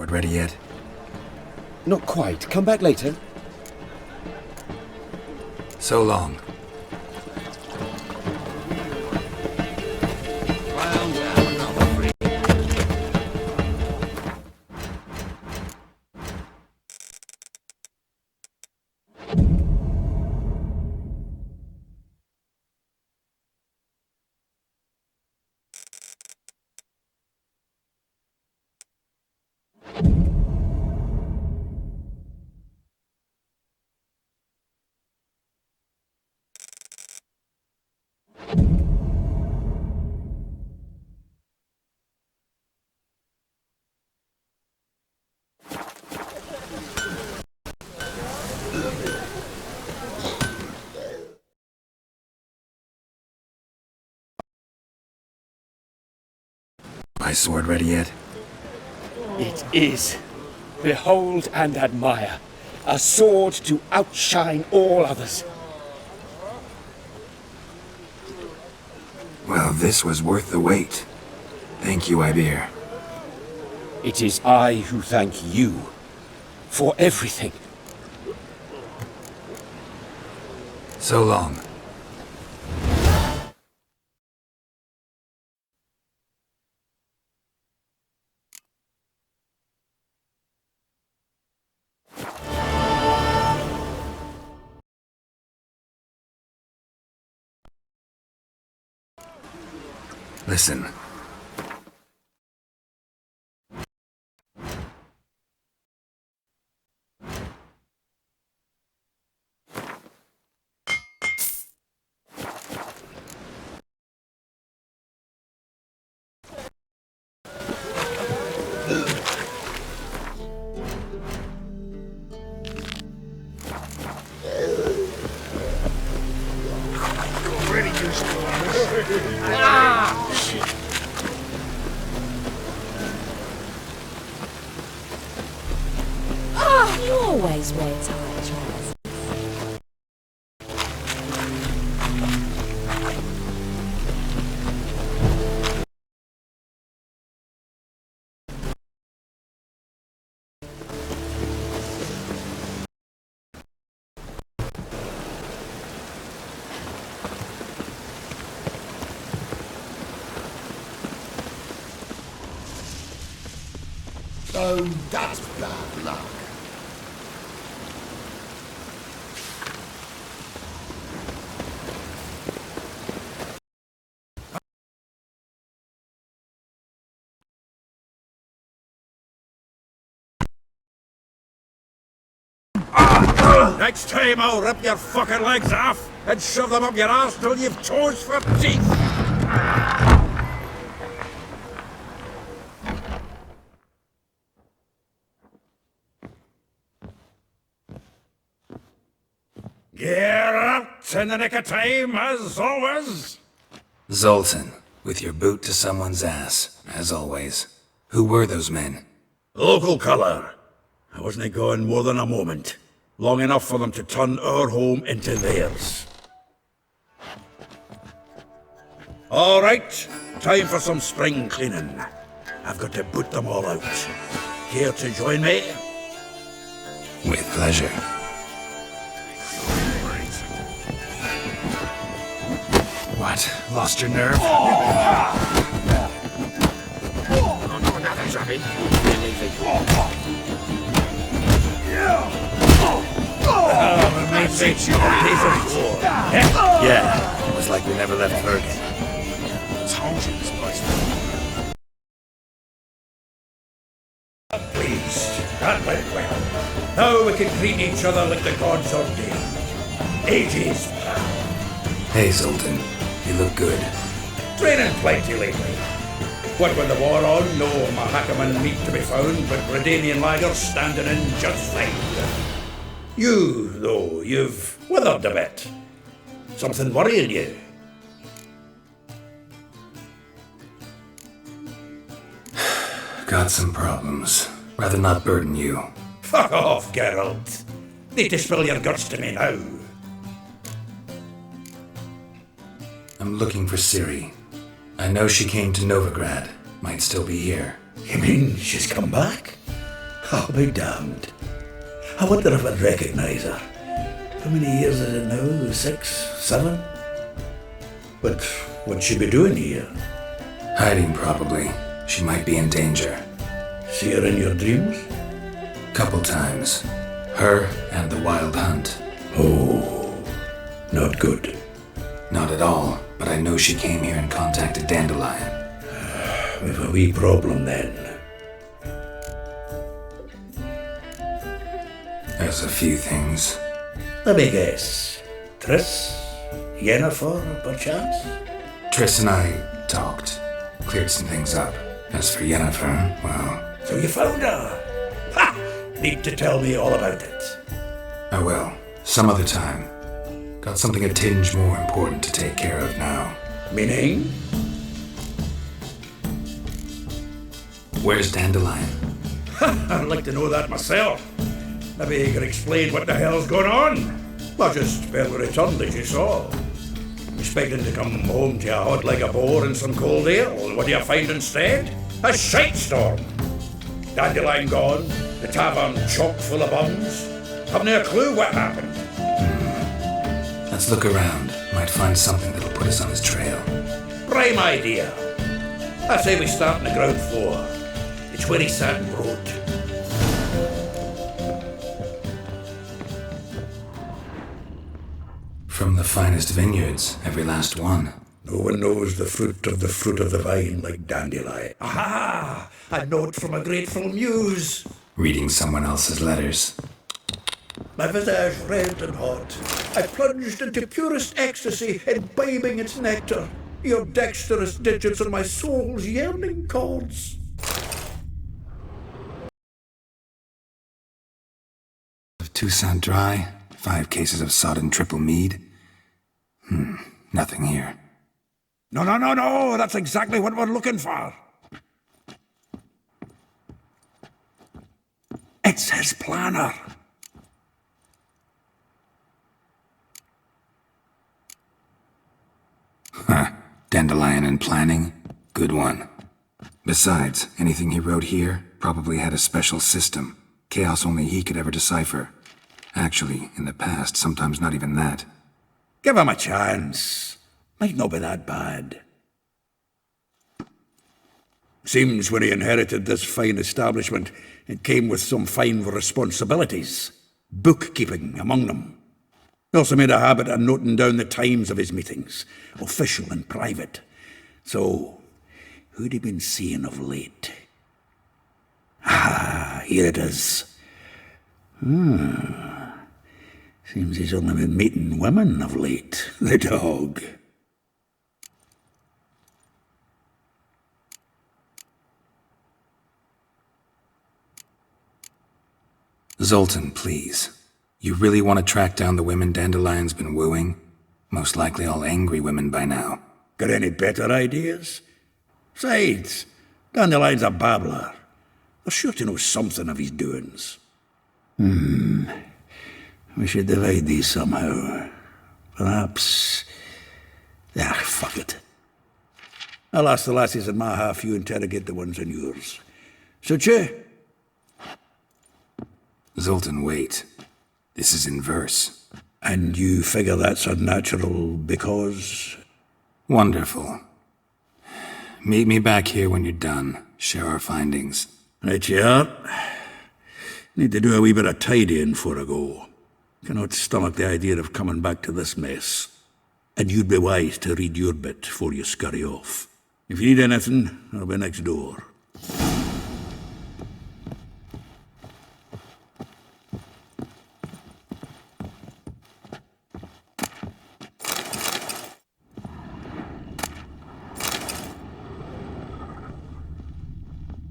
sword ready yet? Not quite. Come back later. So long. My sword ready yet? It is. Behold and admire. A sword to outshine all others. Well, this was worth the wait. Thank you, Ibir. It is I who thank you for everything. So long. Listen. You always wear tight trousers. So that's bad luck. Next time I'll rip your fucking legs off and shove them up your arse till you've toes for teeth! Gear up in the nick of time, as always! Zoltan, with your boot to someone's ass, as always. Who were those men? Local colour. I wasn't gone more than a moment. Long enough for them to turn our home into theirs. All right, time for some spring cleaning. I've got to boot them all out. Care to join me? With pleasure. What? Lost your nerve? Yeah, it was like we never left Bergen. Please, that went well. Now we can greet each other like the gods ordained. Ages, pal. Hey, Zoltan. You look good. Training plenty lately. What with the war on, no Mahakaman meat to be found, but Redanian lagers standing in just fine. You, though, you've withered a bit. Something worrying you? Got some problems. Rather not burden you. Fuck off, Geralt. Need to spill your guts to me now. I'm looking for Ciri. I know she came to Novigrad. Might still be here. You mean she's come back? I'll be damned. I wonder if I'd recognise her. How many years is it now? 6, 7? But what'd she be doing here? Hiding, probably. She might be in danger. See her in your dreams? Couple times. Her and the wild hunt. Oh, not good. Not at all, but I know she came here and contacted Dandelion. We've a wee problem then. There's a few things. Let me guess. Triss? Yennefer, perchance? Triss and I talked. Cleared some things up. As for Yennefer, well... So you found her? Ha! Need to tell me all about it. I will. Some other time. Got something a tinge more important to take care of now. Meaning? Where's Dandelion? I'd like to know that myself. Maybe you could explain what the hell's going on. Well, just barely returned as you saw. Expecting to come home to you hot like a boar and some cold ale. What do you find instead? A shitestorm. Dandelion gone, the tavern chock full of bums. Haven't a clue what happened. Let's look around. Might find something that'll put us on his trail. Prime idea. I say we start on the ground floor. It's where he sat and wrote. From the finest vineyards, every last one. No one knows the fruit of the vine like Dandelion. Aha! A note from a grateful muse. Reading someone else's letters. My visage red and hot. I plunged into purest ecstasy, imbibing its nectar. Your dexterous digits are my soul's yearning chords. Of Toussaint Dry, 5 cases of sodden triple mead. Nothing here. No, that's exactly what we're looking for. It's his planner. Dandelion and planning? Good one. Besides, anything he wrote here probably had a special system. Chaos only he could ever decipher. Actually, in the past, sometimes not even that. Give him a chance. Might not be that bad. Seems when he inherited this fine establishment, it came with some fine responsibilities. Bookkeeping among them. He also made a habit of noting down the times of his meetings, official and private. So, who'd he been seeing of late? Ah, here it is. Seems he's only been meeting women of late, the dog. Zoltan, please. You really want to track down the women Dandelion's been wooing? Most likely all angry women by now. Got any better ideas? Besides, Dandelion's a babbler. They're sure to know something of his doings. We should divide these somehow. Perhaps... fuck it. I'll ask the lassies in my half, you interrogate the ones in yours. Suit you? Zoltan, wait. This is in verse. And you figure that's unnatural because... Wonderful. Meet me back here when you're done. Share our findings. Right you are. Need to do a wee bit of tidying before I go. Cannot stomach the idea of coming back to this mess. And you'd be wise to read your bit before you scurry off. If you need anything, I'll be next door.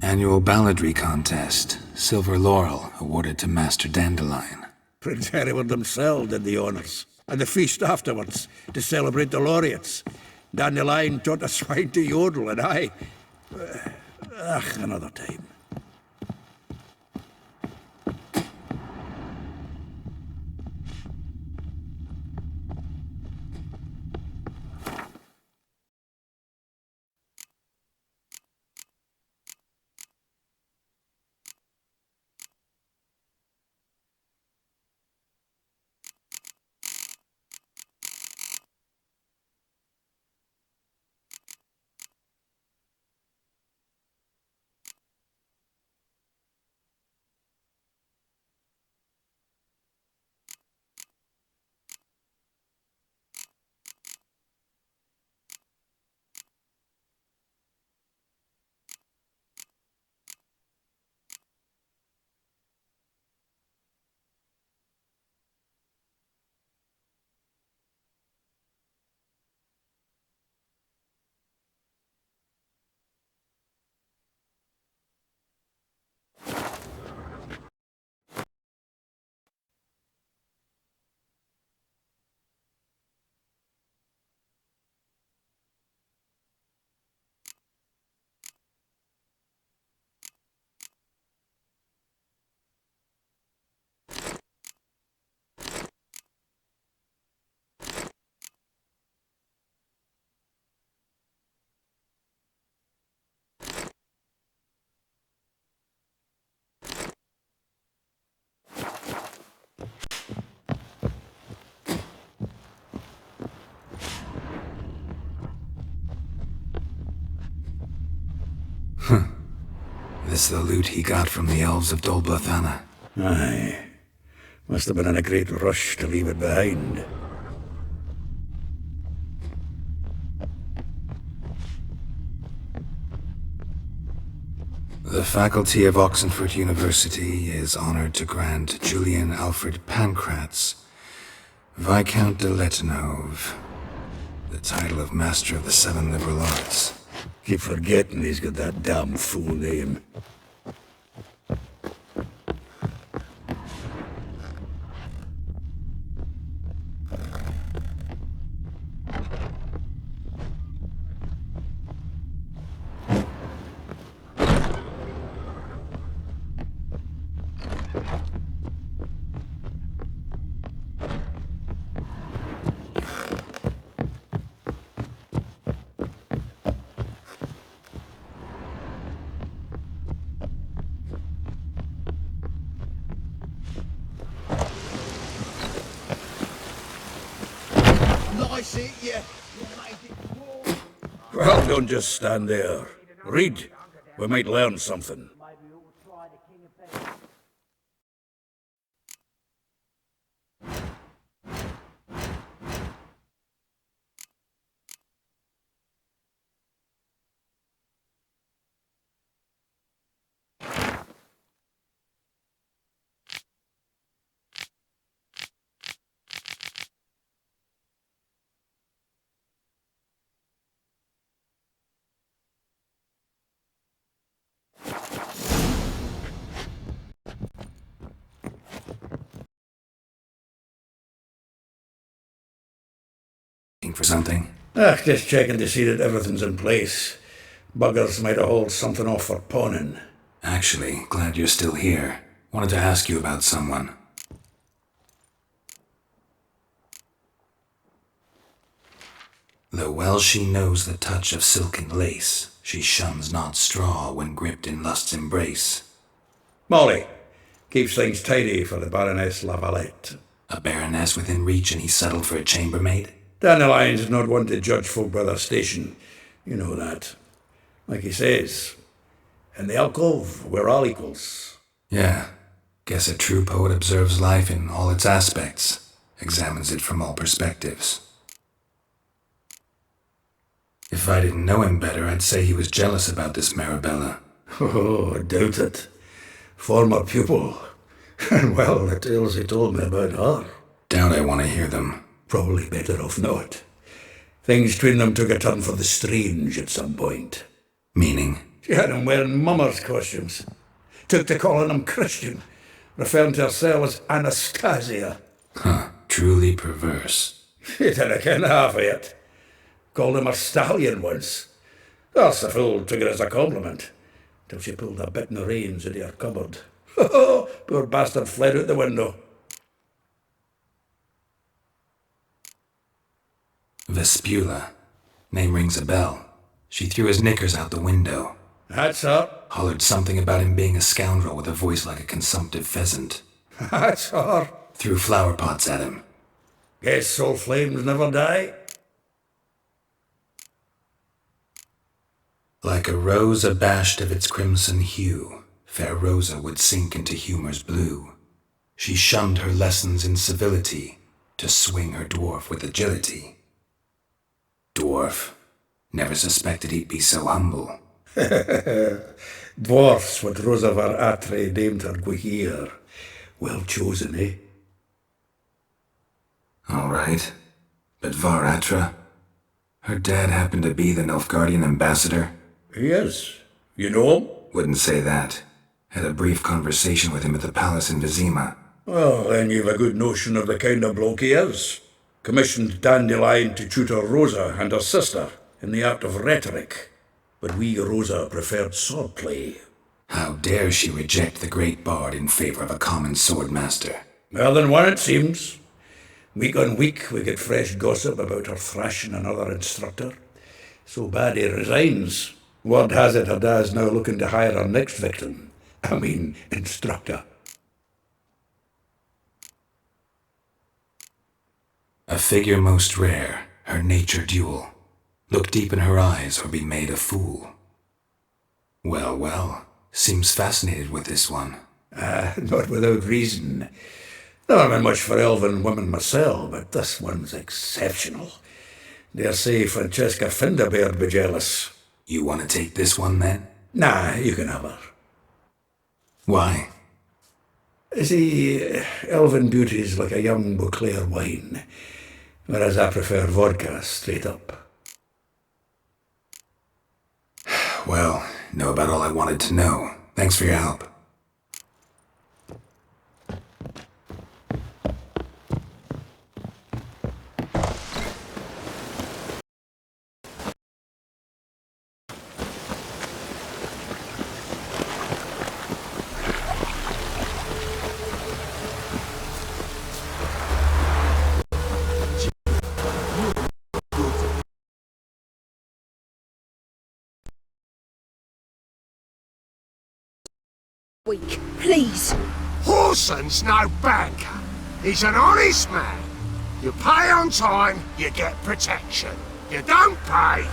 Annual balladry contest. Silver laurel awarded to Master Dandelion. Prince Hereward himself did the honours. And the feast afterwards, to celebrate the laureates. Dandelion taught a swine to yodel, and I... another time. This the loot he got from the elves of Dolblathana. Aye. Must have been in a great rush to leave it behind. The faculty of Oxenford University is honored to grant Julian Alfred Pancratz, Viscount de Letonov, the title of Master of the Seven Liberal Arts. Keep forgetting he's got that damn fool name. Nice it, yeah. Well, don't just stand there. Read. We might learn something. Looking for something? Just checking to see that everything's in place. Buggers might have hauled something off for pawning. Actually, glad you're still here. Wanted to ask you about someone. Though well she knows the touch of silken lace, she shuns not straw when gripped in lust's embrace. Molly. Keeps things tidy for the Baroness Lavalette. A baroness within reach and he settled for a chambermaid? Dandelion's not one to judge folk by their station. You know that. Like he says, in the alcove, we're all equals. Yeah. Guess a true poet observes life in all its aspects, examines it from all perspectives. If I didn't know him better, I'd say he was jealous about this Marabella. Oh, I doubt it. Former pupil. And well, the tales he told me about her. Doubt I want to hear them. Probably better off not. Things between them took a turn for the strange at some point. Meaning? She had him wearing mummers' costumes. Took to calling him Christian, referring to herself as Anastasia. Huh, truly perverse. He didn't ken half of it. Called him a stallion once. That's the fool took it as a compliment, till she pulled a bit in the reins into her cupboard. Poor bastard fled out the window. Vespula. Name rings a bell. She threw his knickers out the window. That's her. Hollered something about him being a scoundrel with a voice like a consumptive pheasant. That's her. Threw flower pots at him. Guess soul flames never die. Like a rose abashed of its crimson hue, fair Rosa would sink into humor's blue. She shunned her lessons in civility, to swing her dwarf with agility. Dwarf. Never suspected he'd be so humble. Dwarfs what Rosa var Atre named her Guihir. Well chosen, eh? All right. But Varatra? Her dad happened to be the Nilfgaardian ambassador? He is. You know him? Wouldn't say that. Had a brief conversation with him at the palace in Vizima. Well, then you've a good notion of the kind of bloke he is. Commissioned Dandelion to tutor Rosa and her sister in the art of rhetoric. But we Rosa preferred swordplay. How dare she reject the great bard in favor of a common swordmaster? Well, then one it seems. Week on week we get fresh gossip about her thrashing another instructor. So bad he resigns. Word has it her dad's now looking to hire her next victim. Instructor. A figure most rare, her nature dual. Look deep in her eyes or be made a fool. Well, well, Seems fascinated with this one. Not without reason. Never been much for elven women myself, but this one's exceptional. Dare say Francesca Finderbeard be jealous. You want to take this one then? Nah, you can have her. Why? See, elven beauty's like a young Beauclair wine, whereas I prefer vodka straight up. Well, know about all I wanted to know. Thanks for your help. Week, please. Horson's no banker. He's an honest man. You pay on time, you get protection. You don't pay.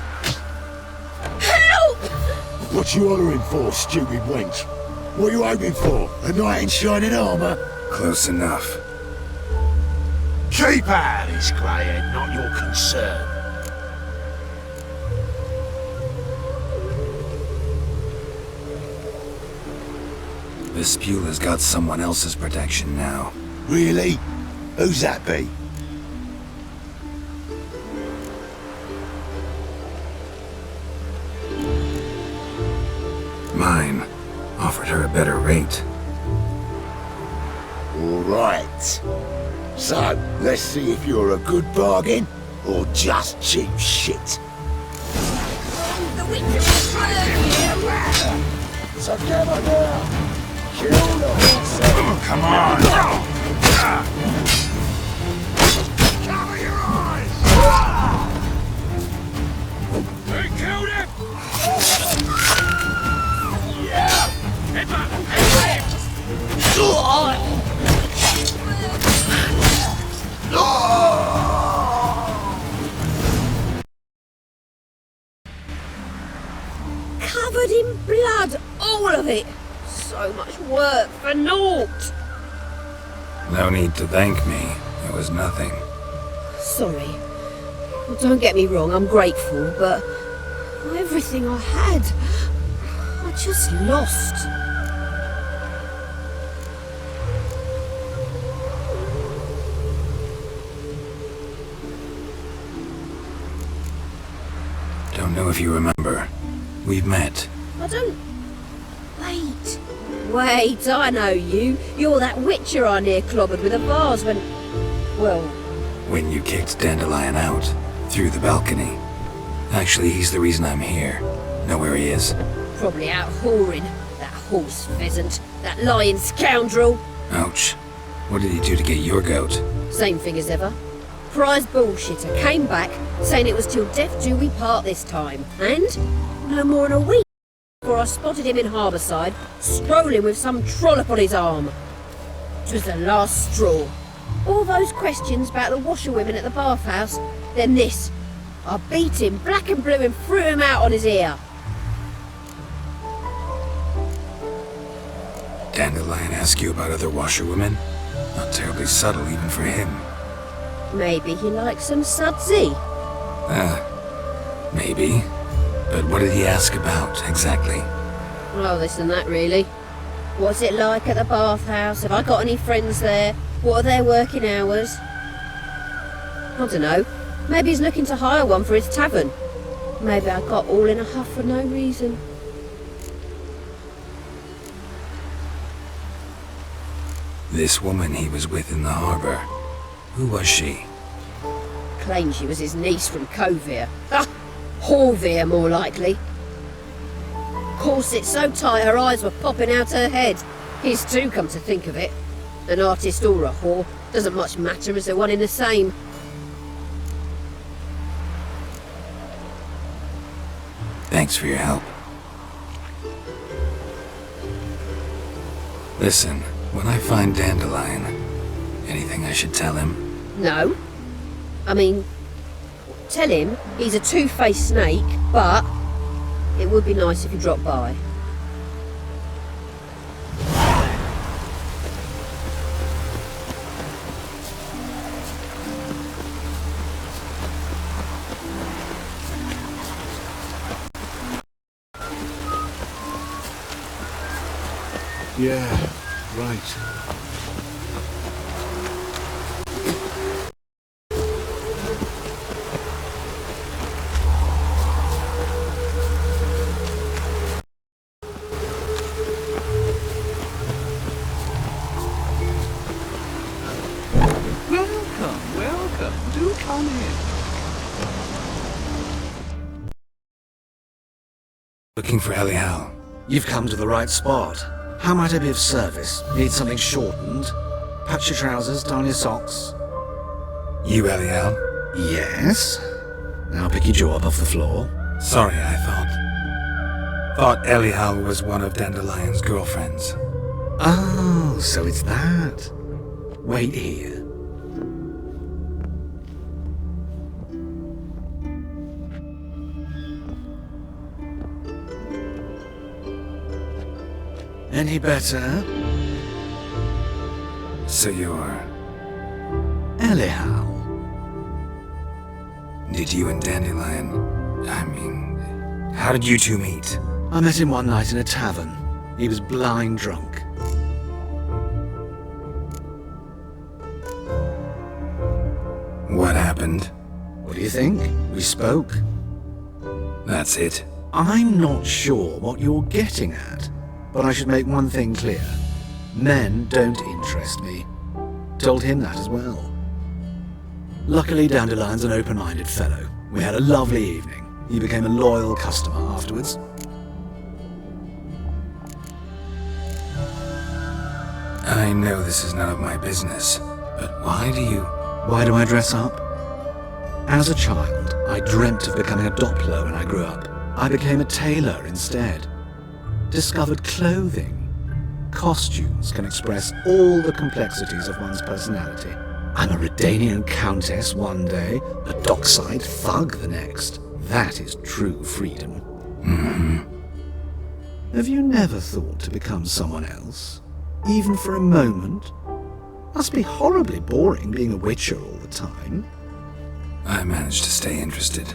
Help! What you hollering for, stupid wench? What you hoping for? A knight in shining armour? Close enough. Keep out of this, greyhead, not your concern. This Spula's got someone else's protection now. Really? Who's that be? Mine. Offered her a better rate. All right. So, let's see if you're a good bargain or just cheap shit. The witch is Together now! Kill the horse! Come on! Cover your eyes! They killed him! covered in blood, all of it. So much work for naught. No need to thank me. It was nothing. Sorry. Well, don't get me wrong, I'm grateful, but everything I had, I just lost. Don't know if you remember. We've met. I don't... Wait. Wait, I know you. You're that witcher I near clobbered with a vase when... Well... When you kicked Dandelion out. Through the balcony. Actually, he's the reason I'm here. Know where he is? Probably out whoring. That horse pheasant. That lying scoundrel. Ouch. What did he do to get your goat? Same thing as ever. Prize bullshitter came back, saying it was till death do we part this time. And no more than a week before I spotted him in Harbourside, strolling with some trollop on his arm. It was the last straw. All those questions about the washerwomen at the bathhouse, then this. I beat him black and blue and threw him out on his ear. Dandelion asked you about other washerwomen? Not terribly subtle even for him. Maybe he likes some sudsy. Maybe. But what did he ask about, exactly? Oh, this and that, really. What's it like at the bathhouse? Have I got any friends there? What are their working hours? I don't know. Maybe he's looking to hire one for his tavern. Maybe I got all in a huff for no reason. This woman he was with in the harbour. Who was she? Claimed she was his niece from Covere. Ah, Horvere, more likely. Corset so tight her eyes were popping out her head. His too, come to think of it. An artist or a whore, doesn't much matter as they're one in the same. Thanks for your help. Listen, when I find Dandelion, anything I should tell him? No. I mean, tell him he's a two-faced snake, but it would be nice if you dropped by. Yeah, right. Welcome, welcome. Do come in. Looking for Elial. You've come to the right spot. How might I be of service? Need something shortened? Patch your trousers, darn your socks. You Elial? Yes? Now pick your jaw up off the floor. Sorry, I thought Elial was one of Dandelion's girlfriends. Oh, so it's that. Wait here. Any better? So you're... Elial. Did you and Dandelion... how did you two meet? I met him one night in a tavern. He was blind drunk. What happened? What do you think? We spoke. That's it. I'm not sure what you're getting at, but I should make one thing clear. Men don't interest me. Told him that as well. Luckily, Dandelion's an open-minded fellow. We had a lovely evening. He became a loyal customer afterwards. I know this is none of my business, but why do I dress up? As a child, I dreamt of becoming a Doppler when I grew up. I became a tailor instead. Discovered clothing. Costumes can express all the complexities of one's personality. I'm a Redanian countess one day, a dockside thug the next. That is true freedom. Have you never thought to become someone else? Even for a moment? Must be horribly boring being a witcher all the time. I managed to stay interested.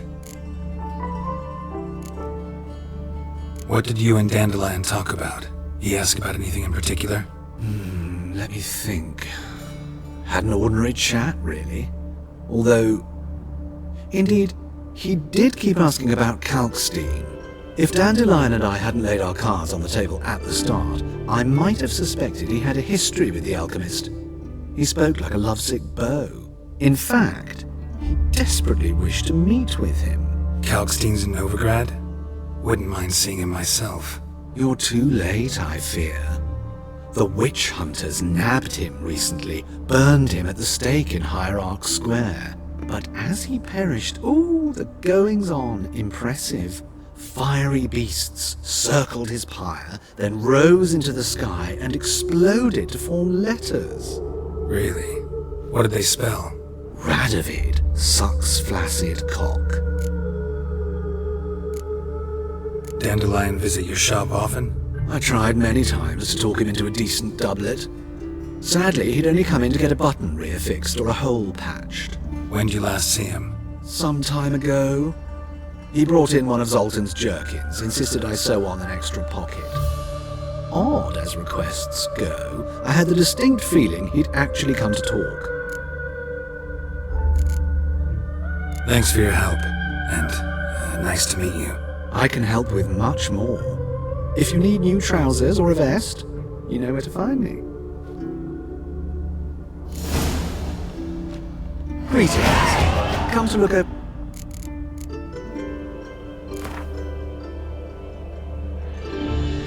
What did you and Dandelion talk about? He asked about anything in particular? Let me think. Had an ordinary chat, really. Although, indeed, he did keep asking about Kalkstein. If Dandelion and I hadn't laid our cards on the table at the start, I might have suspected he had a history with the alchemist. He spoke like a lovesick beau. In fact, he desperately wished to meet with him. Kalkstein's in Novigrad? Wouldn't mind seeing him myself. You're too late, I fear. The witch hunters nabbed him recently, burned him at the stake in Hierarch Square. But as he perished, the goings-on impressive. Fiery beasts circled his pyre, then rose into the sky and exploded to form letters. Really? What did they spell? Radovid sucks flaccid cock. Dandelion visit your shop often? I tried many times to talk him into a decent doublet. Sadly, he'd only come in to get a button reaffixed or a hole patched. When'd you last see him? Some time ago. He brought in one of Zoltan's jerkins, insisted I sew on an extra pocket. Odd as requests go, I had the distinct feeling he'd actually come to talk. Thanks for your help, and nice to meet you. I can help with much more. If you need new trousers or a vest, you know where to find me. Greetings. Come to look at...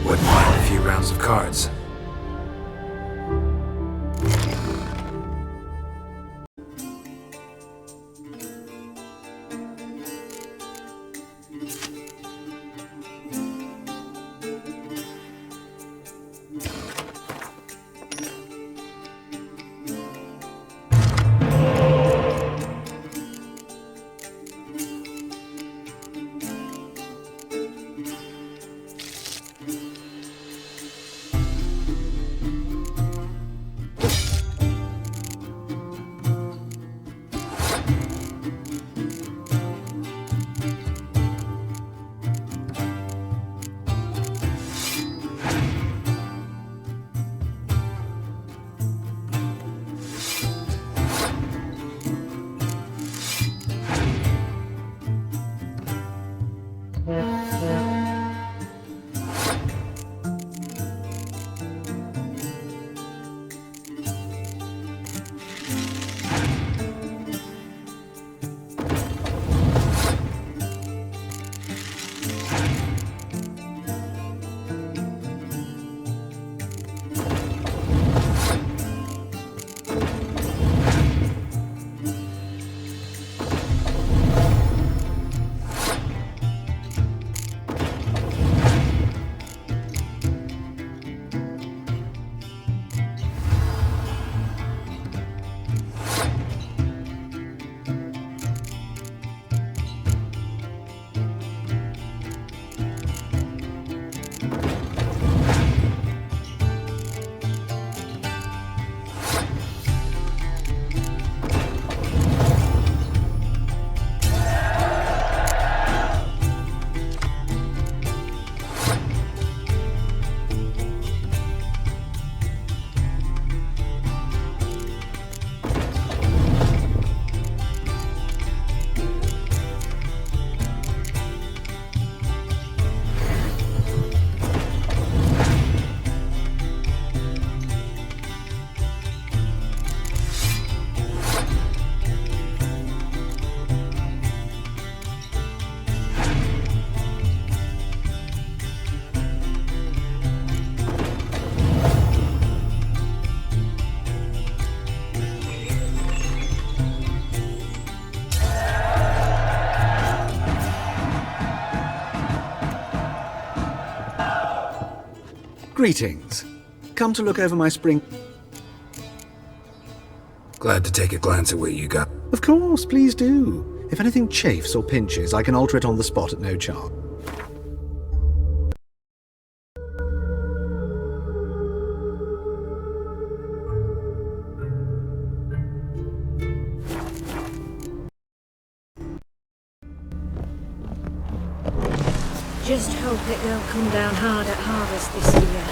Wouldn't mind a few rounds of cards. Greetings. Come to look over my spring... Glad to take a glance at what you got. Of course, please do. If anything chafes or pinches, I can alter it on the spot at no charge. Just hope it will come down hard at harvest this year.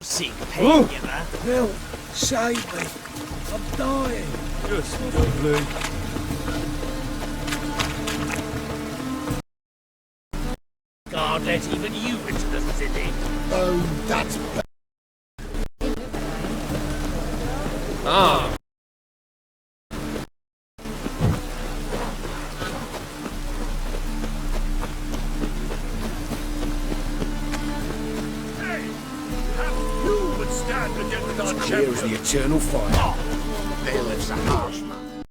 Sick pain, you know. Help! Save me! I'm dying! Just lovely. Can't let even you into the city. Oh, that's bad. Ah! You would stand against our Here is the eternal fire. There lives a harsh man.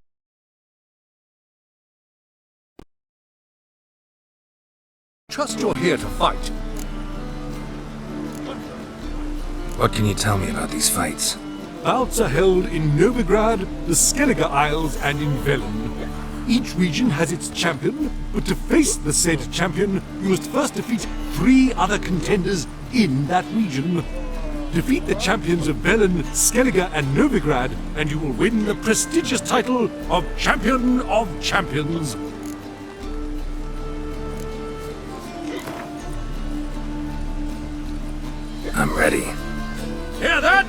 Trust you're here to fight. What can you tell me about these fights? Bouts are held in Novigrad, the Skellige Isles, and in Velen. Each region has its champion, but to face the said champion, you must first defeat 3 other contenders in that region. Defeat the champions of Velen, Skellige, and Novigrad, and you will win the prestigious title of Champion of Champions. I'm ready. Hear that?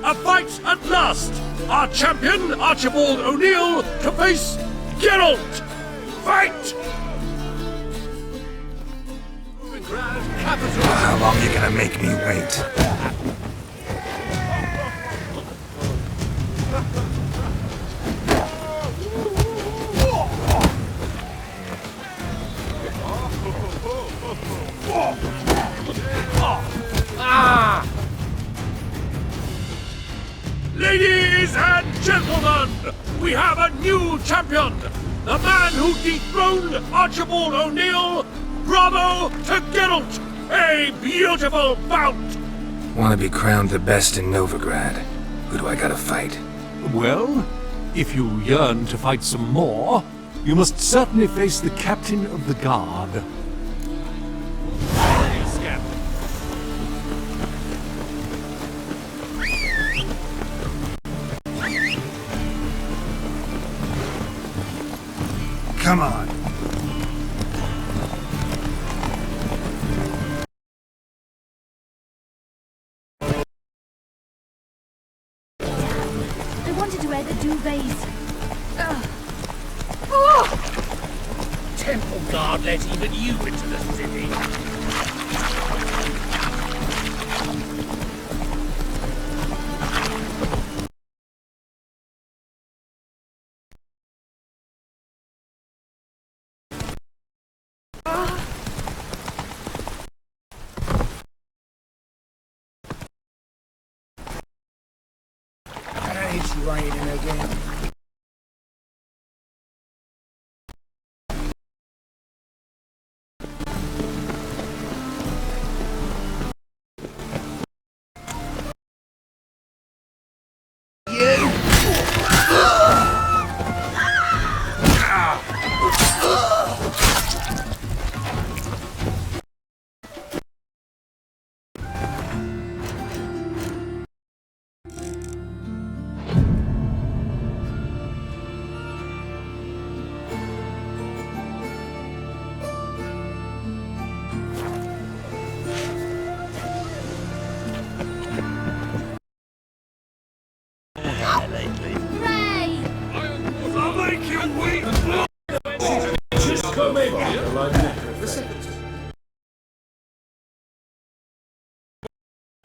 A fight at our champion, Archibald O'Neill, to face Geralt! Fight! How long are you gonna make me wait? Ladies and gentlemen, we have a new champion! The man who dethroned Archibald O'Neill! Bravo to Geralt! A beautiful bout! Want to be crowned the best in Novigrad? Who do I gotta fight? Well, if you yearn to fight some more, you must certainly face the captain of the guard. Come on. I wanted to wear the duvets. Temple Guard let even you into the city. It's raining again.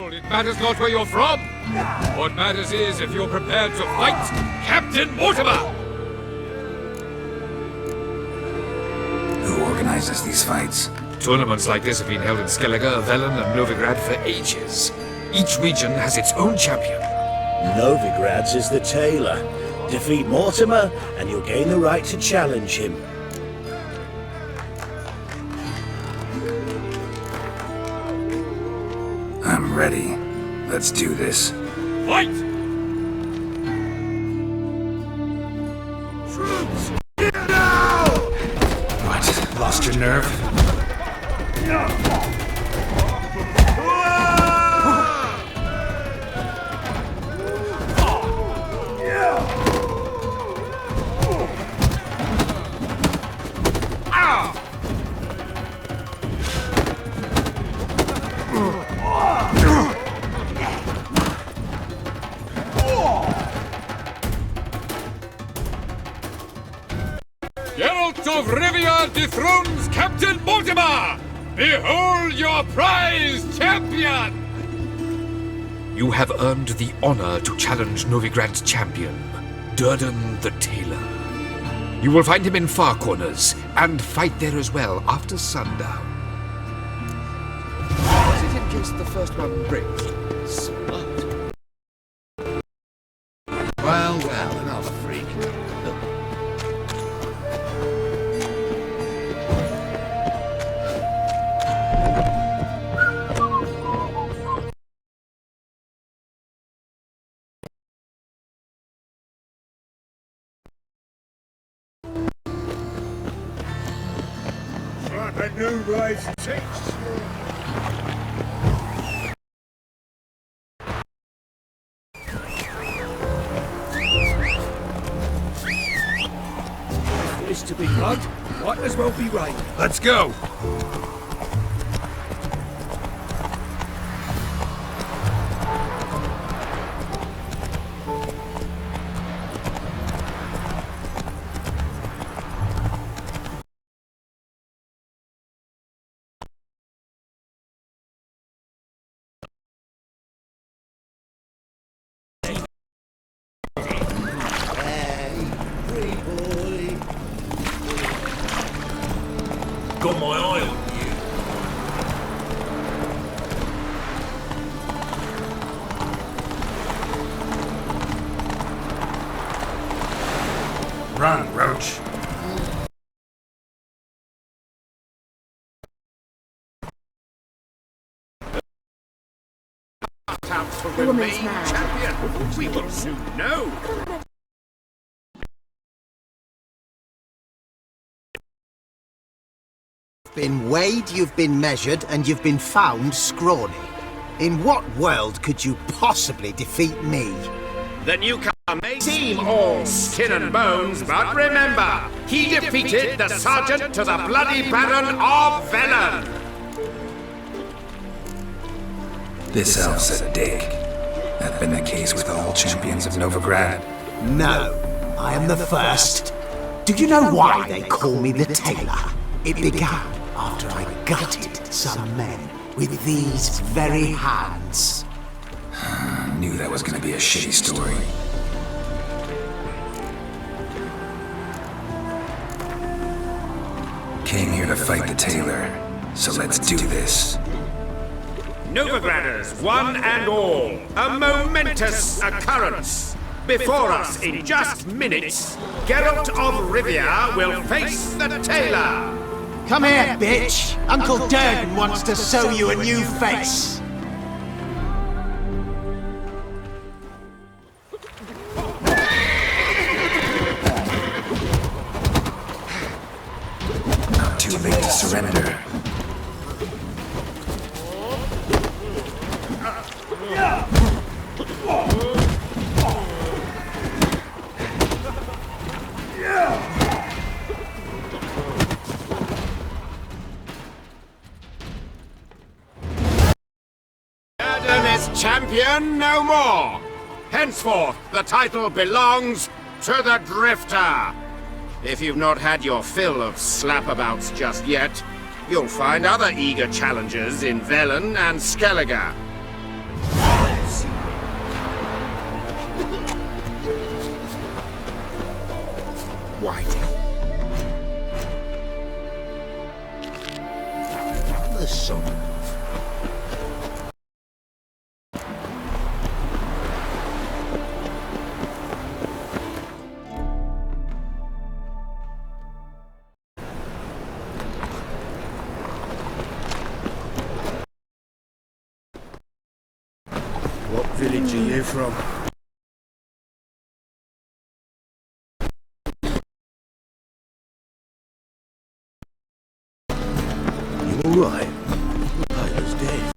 It matters not where you're from. What matters is if you're prepared to fight Captain Mortimer! Who organizes these fights? Tournaments like this have been held in Skellige, Velen, and Novigrad for ages. Each region has its own champion. Novigrad's is the tailor. Defeat Mortimer, and you'll gain the right to challenge him. I'm ready. Let's do this. Fight! What? Lost your nerve? Geralt of Rivia dethrones Captain Mortimer! Behold your prize champion! You have earned the honor to challenge Novigrad's champion, Durden the Tailor. You will find him in Far Corners, and fight there as well after sundown. Was it in case the first one breaks? Smart. Well, another freak. Like a new race teach. Is to be blood, might as well be rain. Let's go! run, Roach. The woman's mad. Champion. We will soon know. Been weighed, you've been measured, and you've been found scrawny. In what world could you possibly defeat me? The newcomer may seem all skin and bones, but remember, he defeated the sergeant to the bloody Baron of Velen. This elf's a dick. That's been the case with all champions of Novigrad. No, I am the first. Do you know why they call me the Tailor? It began after I gutted some men with these very hands. Knew that was gonna be a shitty story. Came here to fight the Tailor, so let's do this. Novigraders, one and all, a momentous occurrence. Before us, in just minutes, Geralt of Rivia will face the Tailor. Come here, bitch! Uncle Durden wants to sew you a new face! Not too late to surrender. Champion no more. Henceforth, the title belongs to the Drifter. If you've not had your fill of slapabouts just yet, you'll find other eager challengers in Velen and Skellige. Whiting. The sun. What village are you from? You alright? Taylor's dead.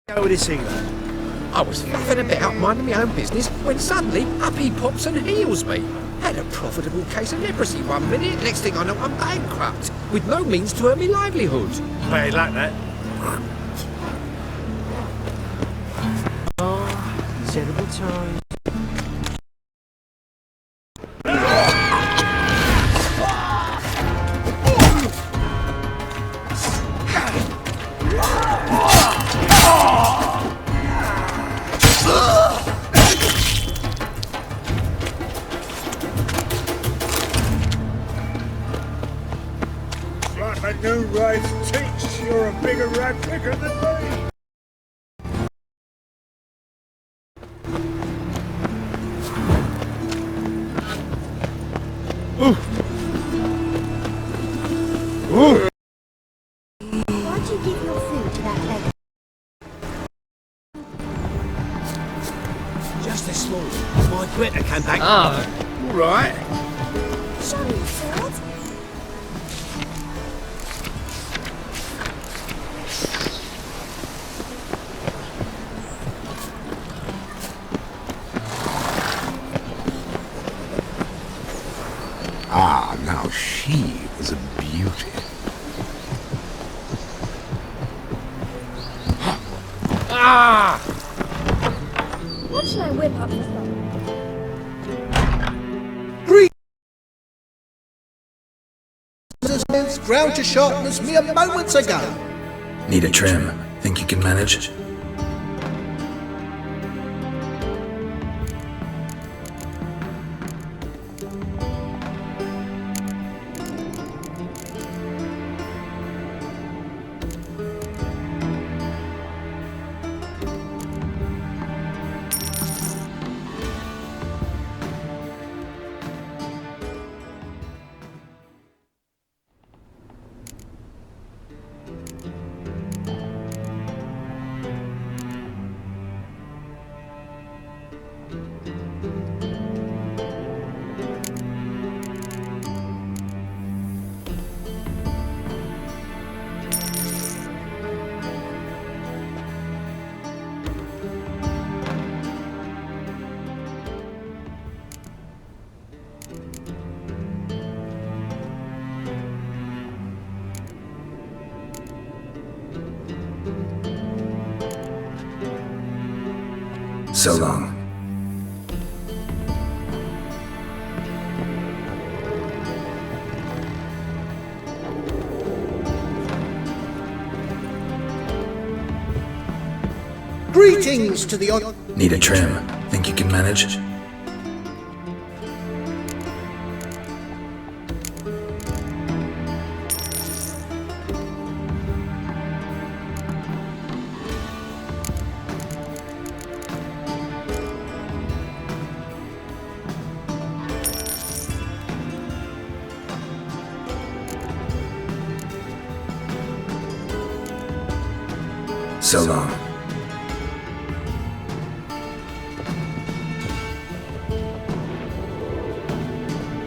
Go with this England. I was faffing about minding my own business when suddenly up he pops and heals me. Had a profitable case of leprosy one minute, next thing I know I'm bankrupt, with no means to earn me livelihood. Bad like that. Terrible time. Like the new race teach, you're a bigger rat picker than me. Why'd you give your food to that leg? Just this morning, my Greta came back. All right. Sorry, sword. Ah, now she was a beauty. What should I whip up this one? Ground to sharpness mere moments ago. Need a trim. Think you can manage? So long. Greetings to the Need a trim. Think you can manage? So long.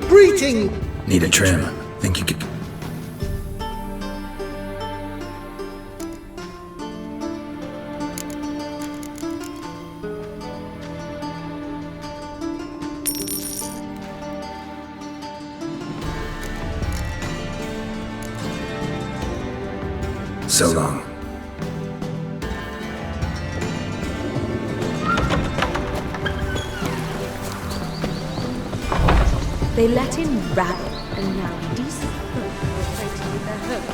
Greeting! Need a trim. Think you could... So long. They let in rabble, and now decent folk are fighting with their home.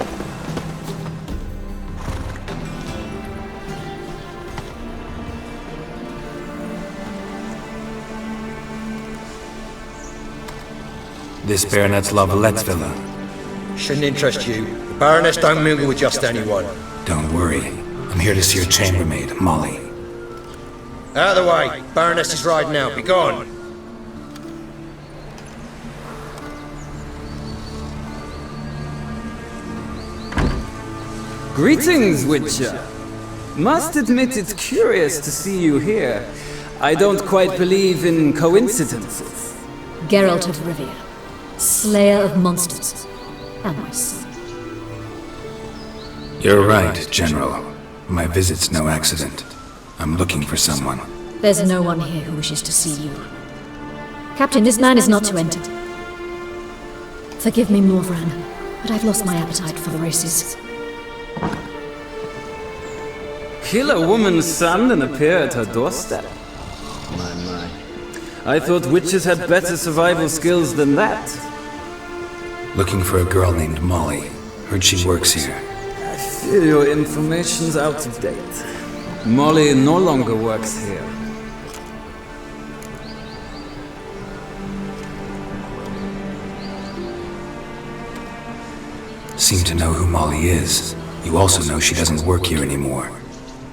This Baronet's Lavallette's villa. Shouldn't interest you. The Baroness don't mingle with just anyone. Don't worry. I'm here to see your chambermaid, Molly. Out of the way. Baroness is riding out. Be gone. Greetings, Witcher. Must admit it's curious to see you here. I don't quite believe in coincidences. Geralt of Rivia, slayer of monsters, and my son. You're right, General. My visit's no accident. I'm looking for someone. There's no one here who wishes to see you. Captain, this man is not to enter. Forgive me, Morvran, but I've lost my appetite for the races. Kill a woman's son and appear at her doorstep. My. I thought witches had better survival skills than that. Looking for a girl named Molly. Heard she works here. I fear your information's out of date. Molly no longer works here. Seem to know who Molly is. You also know she doesn't work here anymore.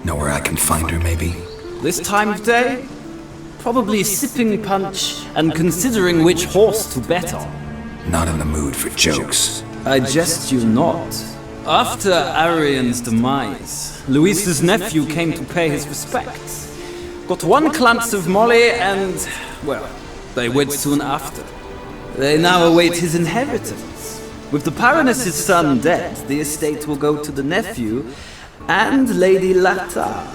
Know where I can find her, maybe? This time of day? Probably sipping punch and considering which horse to bet on. Not in the mood for jokes. I jest you not. After Arian's demise, Luis's nephew came to pay his respects. Got one glance of Molly and, well, they wed soon after. They now await his inheritance. With the Baroness's son dead, the estate will go to the nephew and Lady Latta,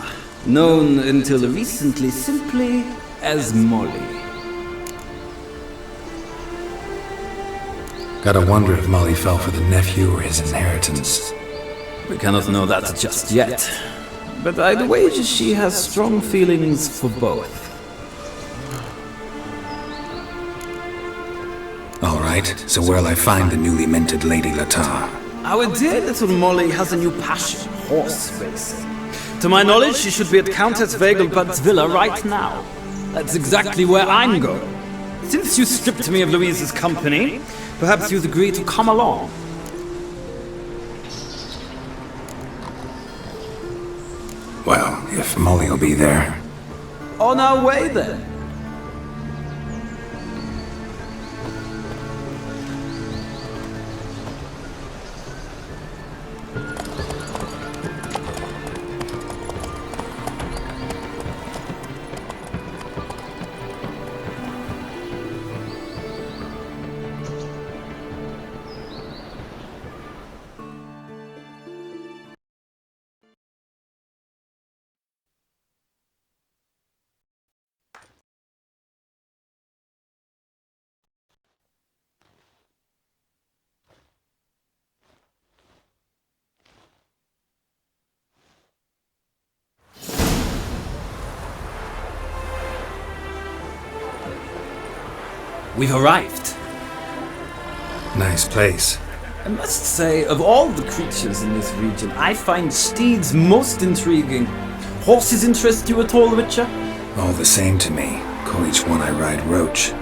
known until recently simply as Molly. Gotta wonder if Molly fell for the nephew or his inheritance. We cannot know that just yet, but I'd wager she has strong feelings for both. Alright, so where'll I find the newly minted Lady Latta? Our dear little Molly has a new passion, horse racing. To my knowledge, she should be at Countess Vegelbud's villa right now. That's exactly where I'm going. Since you stripped me of Louise's company, perhaps you'd agree to come along. Well, if Molly'll be there. On our way then. We've arrived. Nice place. I must say, of all the creatures in this region, I find steeds most intriguing. Horses interest you at all, Witcher? All the same to me. Call each one I ride Roach.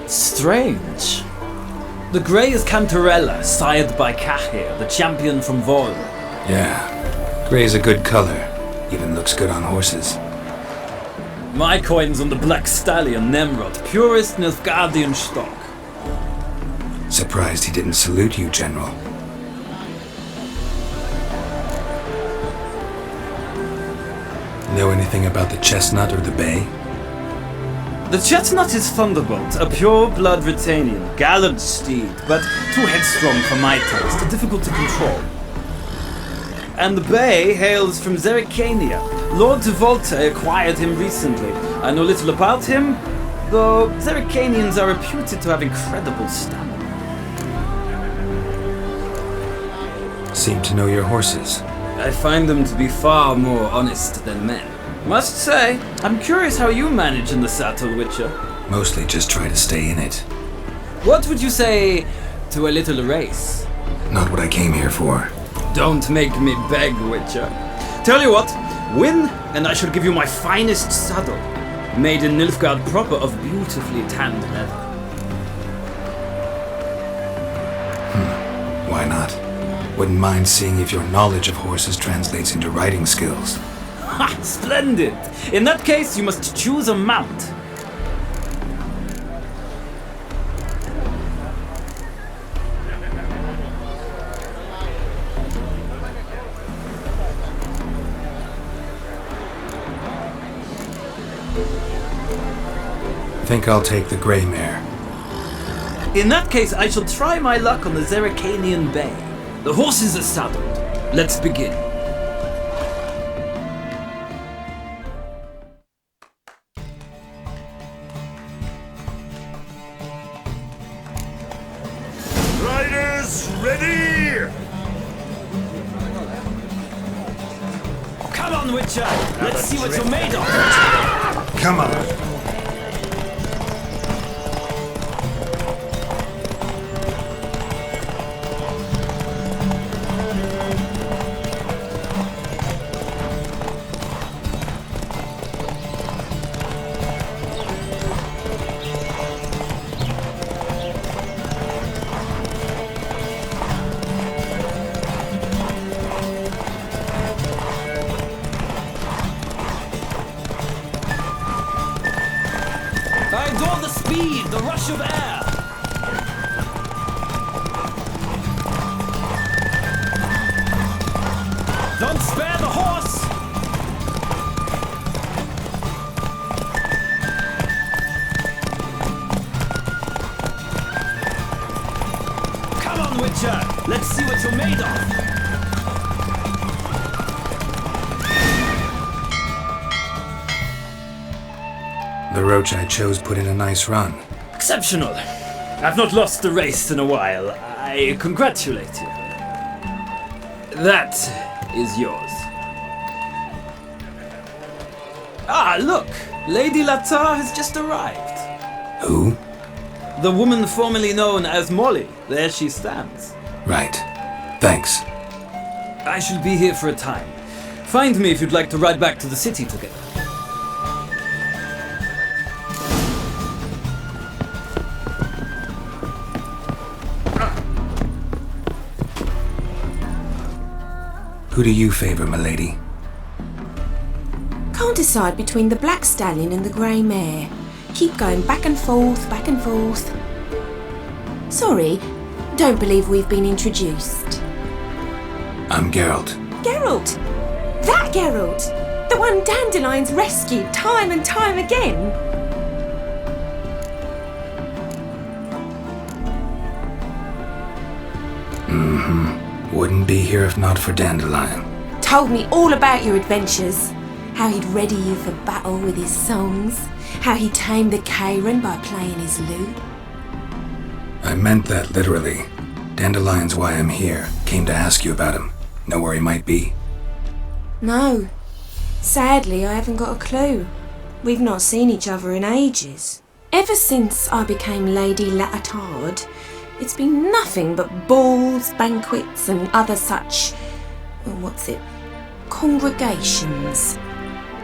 Strange. The grey is Cantarella, sired by Cahir, the champion from Vol. Yeah. Gray's a good color. Even looks good on horses. My coin's on the Black Stallion, Nemrod, purest Nilfgaardian stock. Surprised he didn't salute you, General. Know anything about the chestnut or the bay? The chestnut is Thunderbolt, a pure-blood Britannian, gallant steed, but too headstrong for my taste, difficult to control. And the bay hails from Zerrikania. Lord de Volte acquired him recently. I know little about him, though Zerrikanians are reputed to have incredible stamina. Seem to know your horses. I find them to be far more honest than men. Must say, I'm curious how you manage in the saddle, Witcher. Mostly just try to stay in it. What would you say to a little race? Not what I came here for. Don't make me beg, Witcher. Tell you what, win, and I shall give you my finest saddle, made in Nilfgaard proper of beautifully tanned leather. Why not? Wouldn't mind seeing if your knowledge of horses translates into riding skills. Ha! Splendid! In that case, you must choose a mount. Think I'll take the grey mare. In that case, I shall try my luck on the Zerrikanian Bay. The horses are saddled. Let's begin. Riders, ready! Come on, Witcher! Let's see what you're made of! Come on. I adore the speed, the rush of air! Don't spare the horse! Come on, Witcher! Let's see what you're made of! The Roach I chose put in a nice run. Exceptional. I've not lost a race in a while. I congratulate you. That is yours. Ah, look! Lady Latar has just arrived. Who? The woman formerly known as Molly. There she stands. Right. Thanks. I shall be here for a time. Find me if you'd like to ride back to the city together. Who do you favor, milady? Can't decide between the Black Stallion and the Grey Mare. Keep going back and forth, back and forth. Sorry, don't believe we've been introduced. I'm Geralt. Geralt! That Geralt! The one Dandelion's rescued time and time again! Wouldn't be here if not for Dandelion. Told me all about your adventures. How he'd ready you for battle with his songs. How he tamed the Kairan by playing his lute. I meant that literally. Dandelion's why I'm here. Came to ask you about him. Know where he might be? No. Sadly, I haven't got a clue. We've not seen each other in ages. Ever since I became Lady Latard, it's been nothing but balls, banquets and other such... congregations.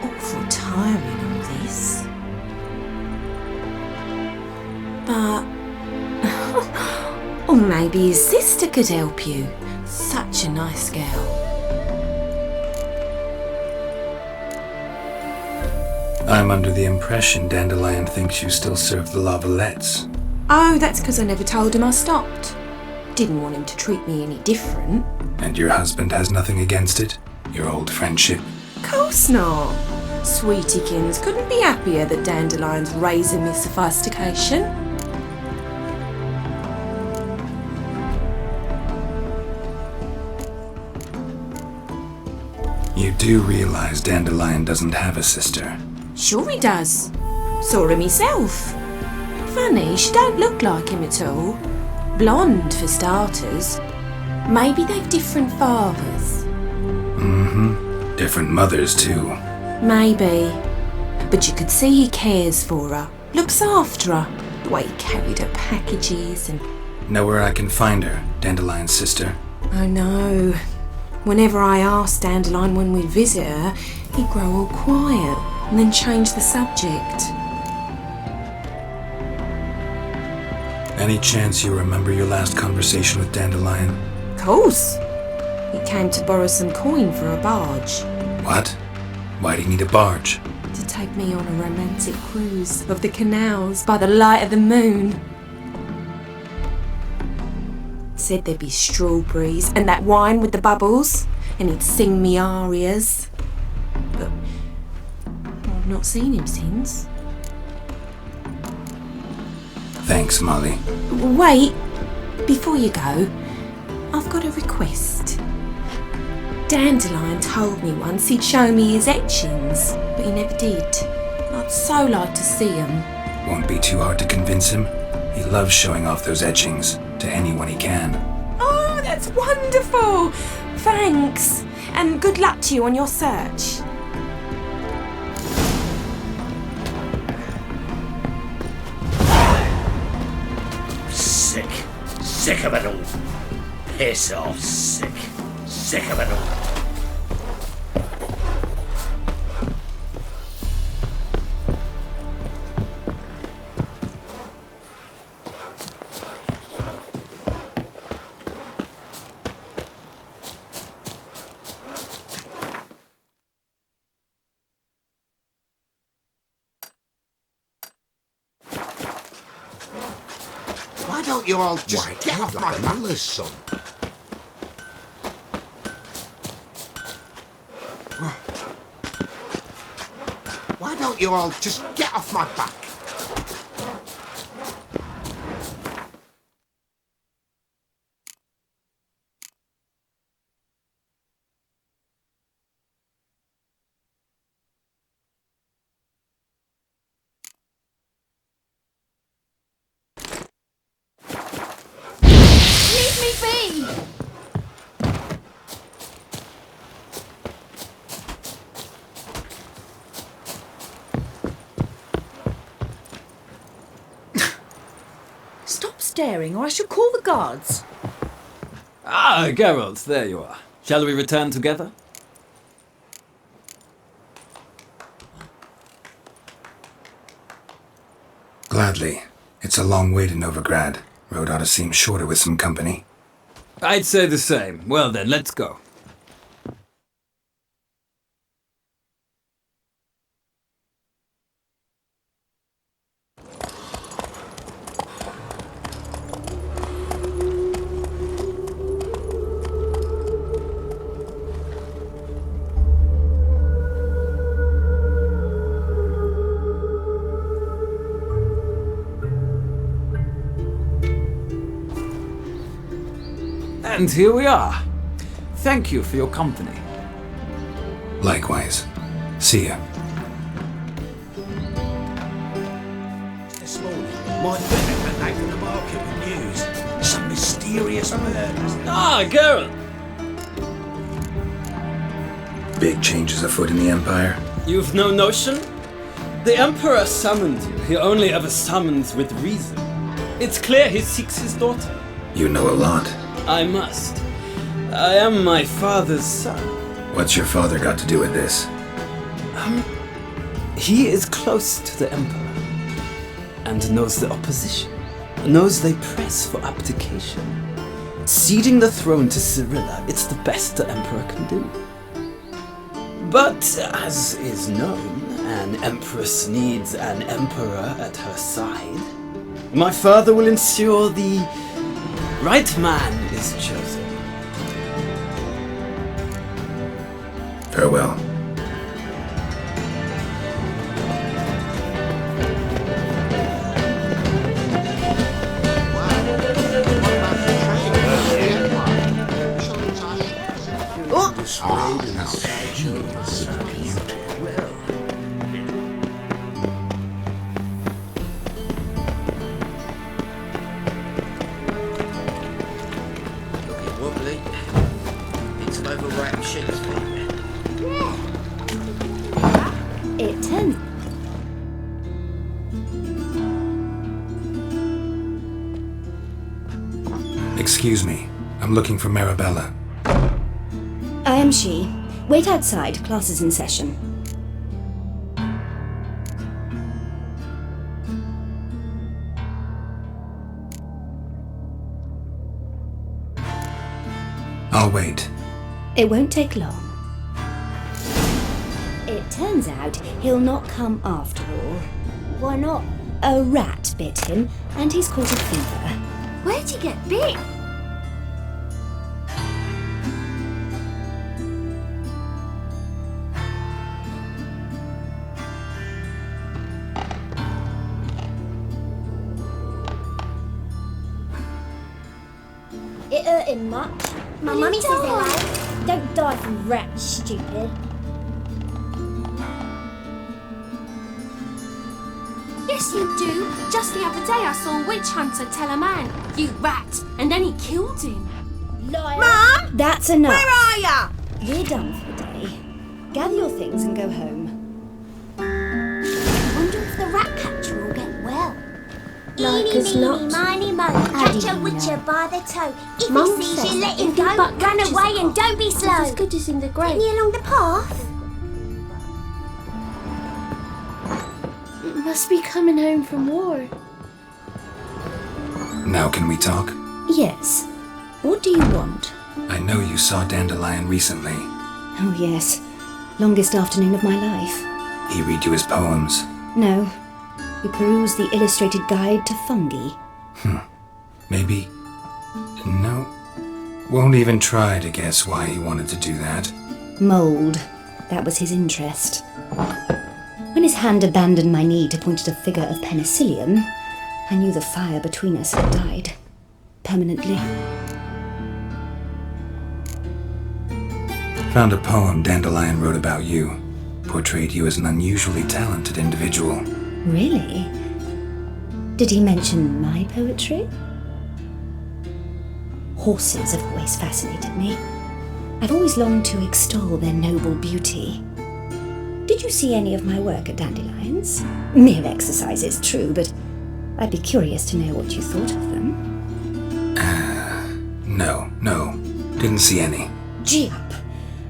Awful tiring, all this. But... or maybe his sister could help you. Such a nice girl. I'm under the impression Dandelion thinks you still serve the Lavalettes. Oh, that's because I never told him I stopped. Didn't want him to treat me any different. And your husband has nothing against it? Your old friendship? Course not. Sweetiekins couldn't be happier that Dandelion's raising me sophistication. You do realize Dandelion doesn't have a sister? Sure he does. Saw her myself. Funny, she don't look like him at all. Blonde, for starters. Maybe they've different fathers. Mm-hmm. Different mothers, too. Maybe. But you could see he cares for her. Looks after her. The way he carried her packages and... Know where I can find her, Dandelion's sister? I know. Whenever I asked Dandelion when we'd visit her, he'd grow all quiet and then change the subject. Any chance you remember your last conversation with Dandelion? Course. He came to borrow some coin for a barge. What? Why do you need a barge? To take me on a romantic cruise of the canals by the light of the moon. Said there'd be strawberries and that wine with the bubbles, and he'd sing me arias. But I've not seen him since. Thanks, Molly. Wait, before you go, I've got a request. Dandelion told me once he'd show me his etchings, but he never did. I'd so like to see them. Won't be too hard to convince him. He loves showing off those etchings to anyone he can. Oh, that's wonderful! Thanks, and good luck to you on your search. Sick. Sick of it all. Piss off, sick. Sick of it all. Why don't you all just get off my back? Son. Why don't you all just get off my back? Leave me be! Stop staring or I shall call the guards. Ah, Geralt, there you are. Shall we return together? Gladly. It's a long way to Novigrad. Road ought to seem shorter with some company. I'd say the same. Well then, let's go. And here we are. Thank you for your company. Likewise. See ya. This morning, my friend went back from the market with news. Some mysterious murders. Ah, Geralt! Big changes afoot in the Empire. You've no notion? The Emperor summoned you. He only ever summons with reason. It's clear he seeks his daughter. You know a lot. I must. I am my father's son. What's your father got to do with this? He is close to the Emperor and knows the opposition, knows they press for abdication. Ceding the throne to Cyrilla, it's the best the Emperor can do. But, as is known, an Empress needs an Emperor at her side. My father will ensure the right man is chosen. Farewell. Wobbly. It's an overwrapped sheet. It turns. Excuse me. I'm looking for Marabella. I am she. Wait outside. Class is in session. I'll wait. It won't take long. It turns out he'll not come after all. Why not? A rat bit him, and he's caught a fever. Where'd you get bit? It hurt him much. My mummy says it like. Don't die from rats, stupid. Yes, you do. Just the other day I saw a witch hunter tell a man, "You rat," and then he killed him. Liar. Mum! That's enough. Where are ya? We're done for the day. Gather your things and go home. I wonder if the rat catcher will get well. Like as not. Miny, mo. How do Catch a you witcher know? by the toe. If Mum he sees says you, let that him if he go. but Run catches away a and don't be slow. It's as good as in the grave. Getting you along the path. Must be coming home from war. Now can we talk? Yes. What do you want? I know you saw Dandelion recently. Oh, yes. Longest afternoon of my life. He read you his poems. No. We perused the illustrated guide to fungi. Maybe. No. Won't even try to guess why he wanted to do that. Mould. That was his interest. When his hand abandoned my knee to point at a figure of penicillium, I knew the fire between us had died. Permanently. Found a poem Dandelion wrote about you. Portrayed you as an unusually talented individual. Really? Did he mention my poetry? Horses have always fascinated me. I've always longed to extol their noble beauty. Did you see any of my work at Dandelion's? Mere exercises, true, but I'd be curious to know what you thought of them. No. Didn't see any. Gee up!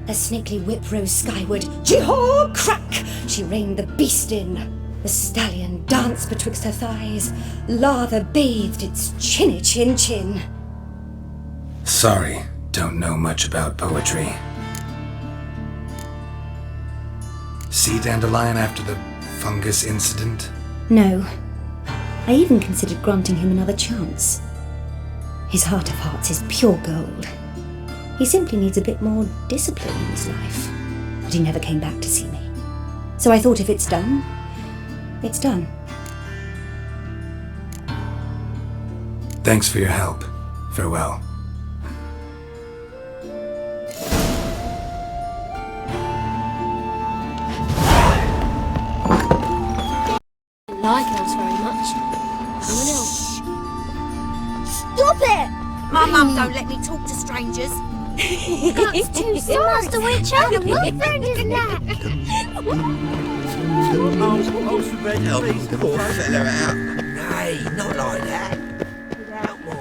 A snakely whip rose skyward. Gee-haw! Crack! She reined the beast in. The stallion danced betwixt her thighs. Lather bathed its chinny chin. Sorry, don't know much about poetry. See Dandelion after the fungus incident? No. I even considered granting him another chance. His heart of hearts is pure gold. He simply needs a bit more discipline in his life. But he never came back to see me. So I thought if it's done, it's done. Thanks for your help. Farewell. Like elves very much. I'm an elf. Stop it! My mum don't let me talk to strangers. That's too sorry. Master Witcher, what friend is that? Help the poor fella out. Nay, not like that. Without more.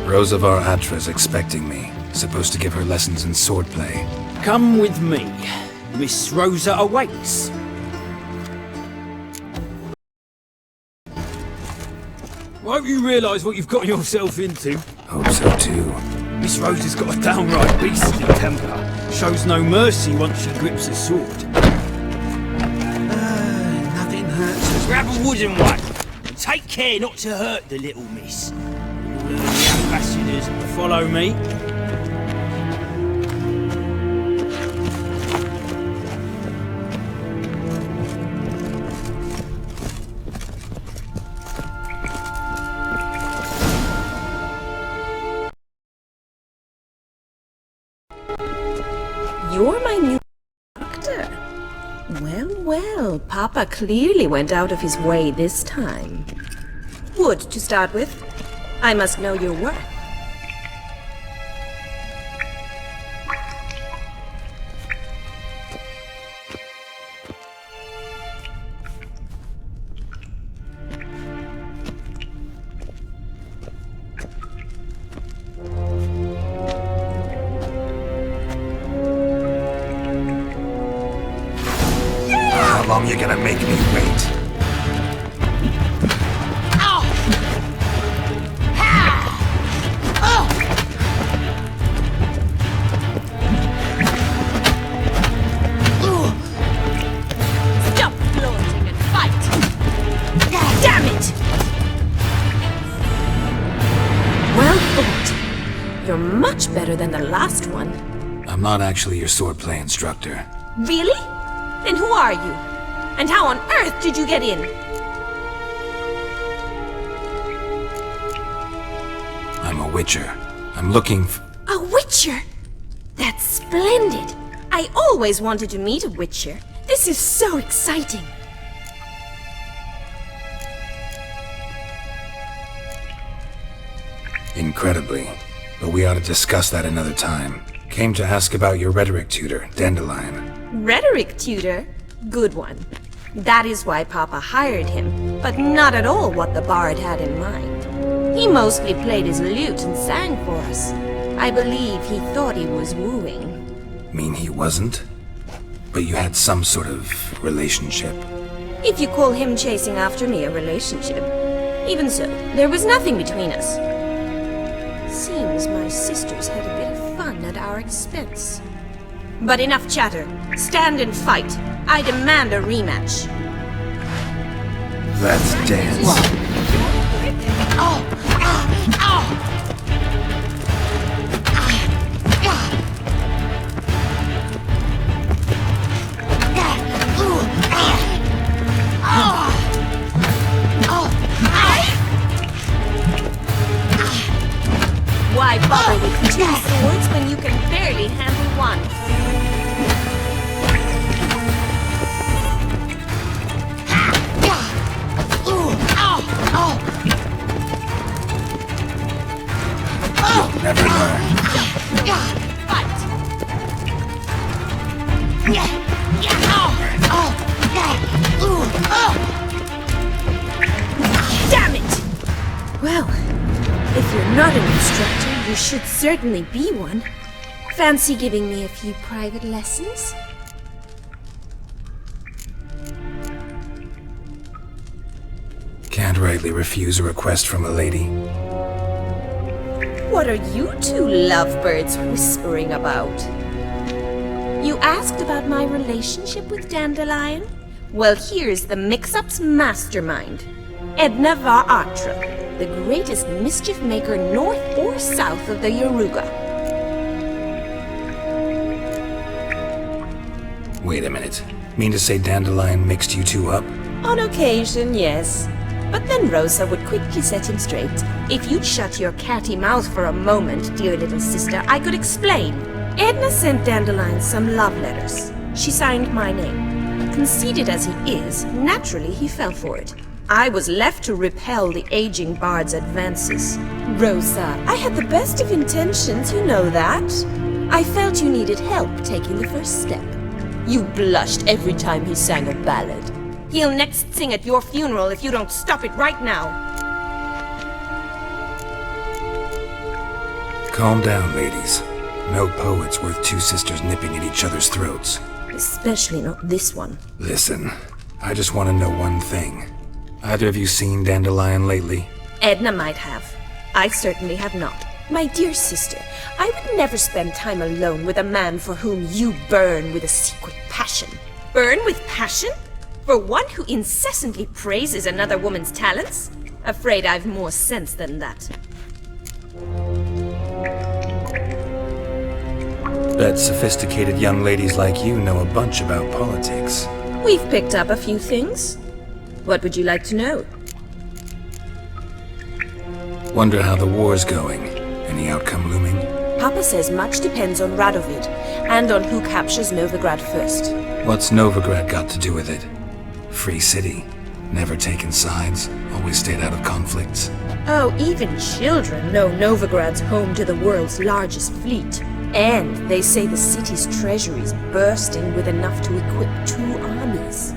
Rosavar Atra's expecting me. Supposed to give her lessons in swordplay. Come with me. Miss Rosa awaits. Won't you realise what you've got yourself into? Hope so too. Miss Rosa's got a downright beastly temper. Shows no mercy once she grips a sword. Nothing hurts us. Grab a wooden one. And take care not to hurt the little miss. All the ambassadors Follow me. You're my new doctor. Well, well, Papa clearly went out of his way this time. Wood, to start with. I must know your work. How long you gonna make me wait? Stop floating and fight! Damn it! Well fought. You're much better than the last one. I'm not actually your swordplay instructor. Really? Then who are you? And how on earth did you get in? I'm a witcher. I'm looking for... A witcher? That's splendid. I always wanted to meet a witcher. This is so exciting. Incredibly. But we ought to discuss that another time. Came to ask about your rhetoric tutor, Dandelion. Rhetoric tutor? Good one. That is why Papa hired him, but not at all what the bard had in mind. He mostly played his lute and sang for us. I believe he thought he was wooing. Mean he wasn't? But you had some sort of relationship. If you call him chasing after me a relationship. Even so, there was nothing between us. Seems my sisters had a bit of fun at our expense. But enough chatter. Stand and fight. I demand a rematch. Let's dance. Why bother with 2 swords when you can barely handle one? You'll never learn. Fight! Damn it! Well, if you're not an instructor, you should certainly be one. Fancy giving me a few private lessons? Can't rightly refuse a request from a lady. What are you two lovebirds whispering about? You asked about my relationship with Dandelion? Well, here's the mix-up's mastermind. Edna var Atra, the greatest mischief maker north or south of the Yaruga. Wait a minute. Mean to say Dandelion mixed you two up? On occasion, yes. But then Rosa would quickly set him straight. If you'd shut your catty mouth for a moment, dear little sister, I could explain. Edna sent Dandelion some love letters. She signed my name. Conceited as he is, naturally he fell for it. I was left to repel the aging bard's advances. Rosa, I had the best of intentions, you know that. I felt you needed help taking the first step. You blushed every time he sang a ballad. He'll next sing at your funeral if you don't stop it right now. Calm down, ladies. No poet's worth two sisters nipping at each other's throats. Especially not this one. Listen, I just want to know one thing. Either of you seen Dandelion lately? Edna might have. I certainly have not. My dear sister, I would never spend time alone with a man for whom you burn with a secret passion. Burn with passion? For one who incessantly praises another woman's talents? Afraid I've more sense than that. Bet sophisticated young ladies like you know a bunch about politics. We've picked up a few things. What would you like to know? Wonder how the war's going. Any outcome looming? Papa says much depends on Radovid, and on who captures Novigrad first. What's Novigrad got to do with it? Free city. Never taken sides. Always stayed out of conflicts. Oh, even children know Novigrad's home to the world's largest fleet. And they say the city's treasury's bursting with enough to equip 2 armies.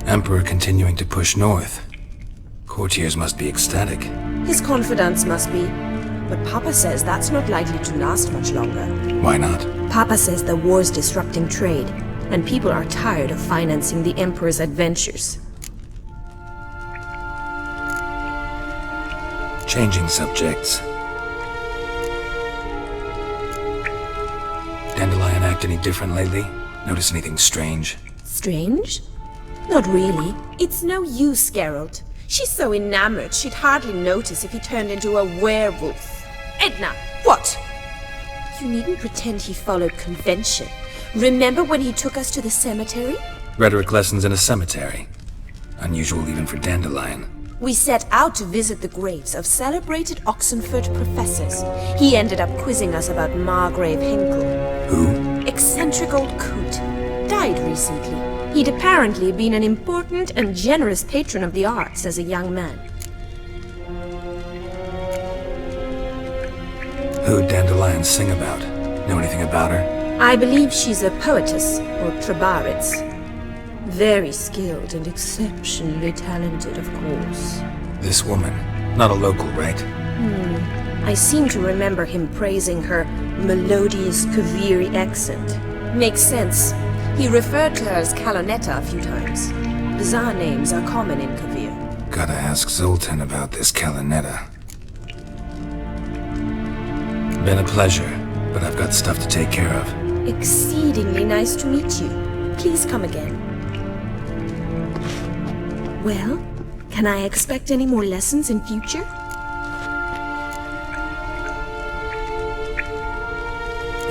Emperor continuing to push north. Courtiers must be ecstatic. His confidants must be. But Papa says that's not likely to last much longer. Why not? Papa says the war's disrupting trade, and people are tired of financing the Emperor's adventures. Changing subjects. Dandelion act any different lately? Notice anything strange? Strange? Not really. It's no use, Geralt. She's so enamored she'd hardly notice if he turned into a werewolf. Edna! What? You needn't pretend he followed convention. Remember when he took us to the cemetery? Rhetoric lessons in a cemetery. Unusual even for Dandelion. We set out to visit the graves of celebrated Oxenford professors. He ended up quizzing us about Margrave Henkel. Who? Eccentric old coot. Died recently. He'd apparently been an important and generous patron of the arts as a young man. Who'd Dandelion sing about? Know anything about her? I believe she's a poetess, or trabaritz. Very skilled and exceptionally talented, of course. This woman. Not a local, right? I seem to remember him praising her melodious Kaviri accent. Makes sense. He referred to her as Calonetta a few times. Bizarre names are common in Kavir. Gotta ask Zoltan about this Calonetta. Been a pleasure, but I've got stuff to take care of. Exceedingly nice to meet you. Please come again. Well, can I expect any more lessons in future?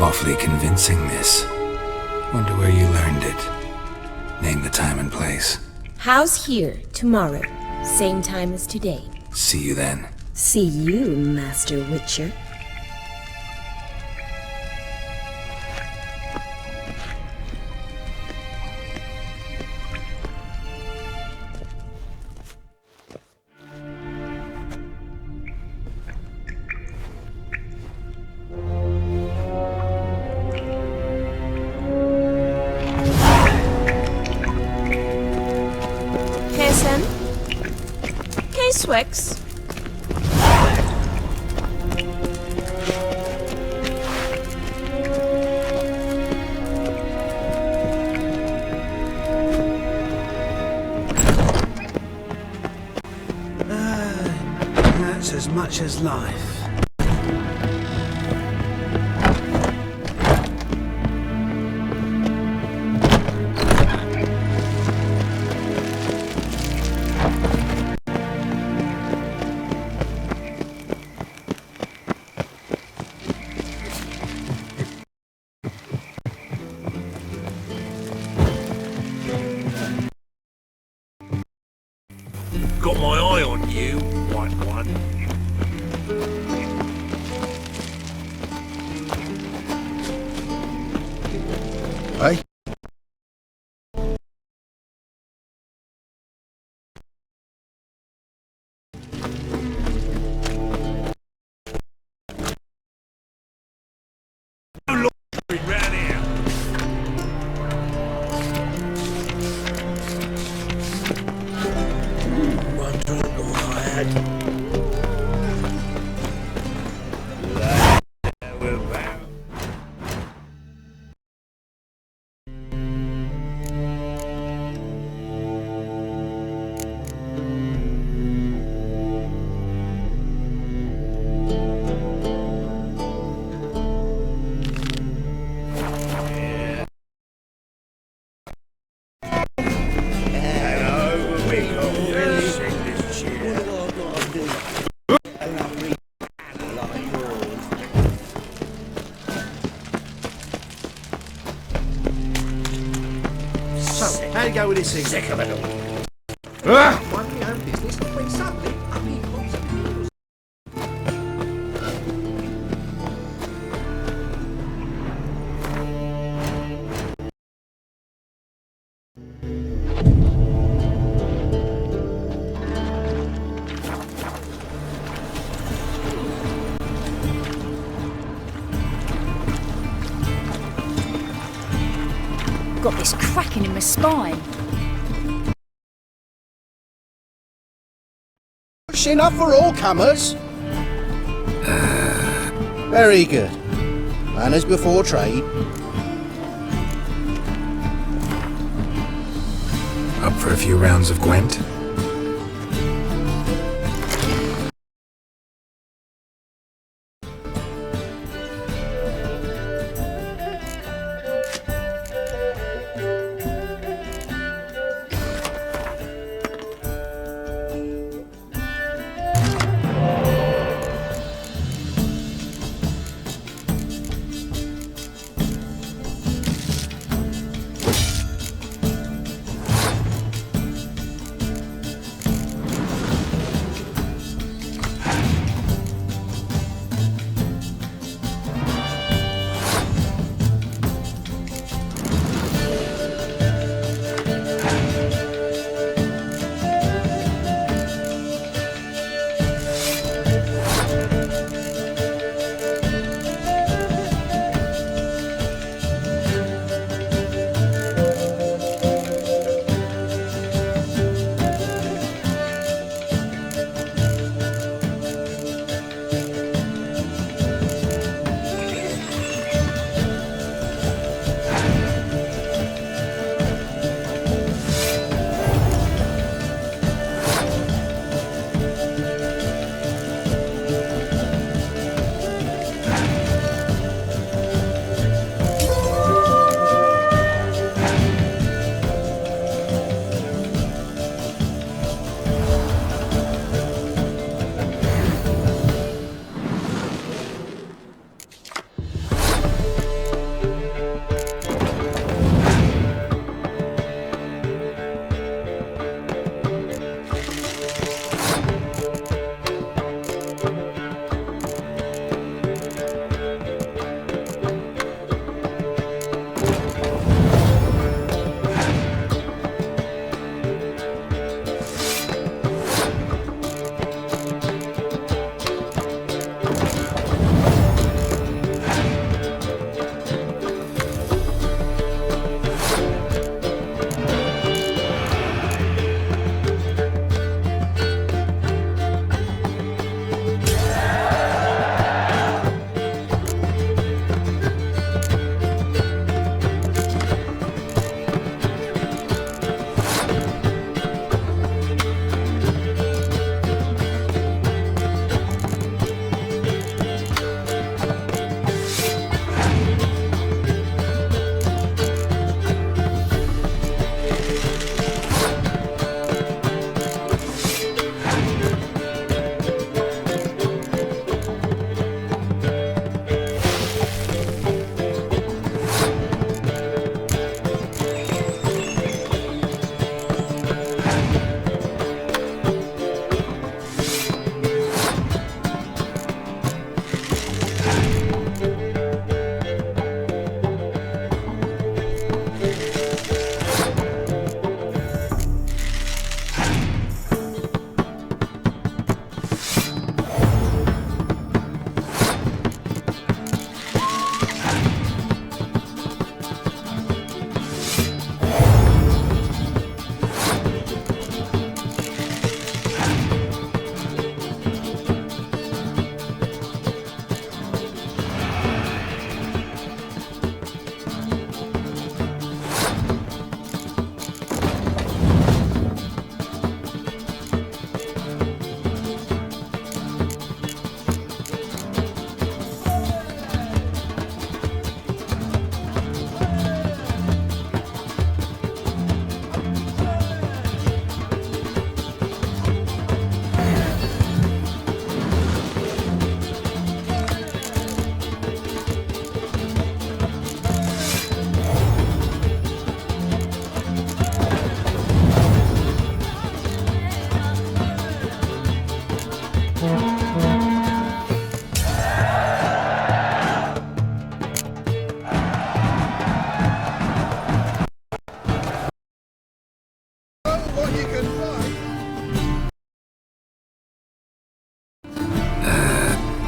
Awfully convincing, miss. Wonder where you learned it. Name the time and place. House here, tomorrow. Same time as today. See you then. See you, Master Witcher. Swix. That's as much as life. got my eye on you, white one. Hey? Round here. One drink all I had. We're back. So, how do you go with this thing? Sick of it all. Mind my own business when suddenly up he pops and heals. Got this cracking in my spine. Enough for all comers. Very good. Manners before trade. Up for a few rounds of Gwent?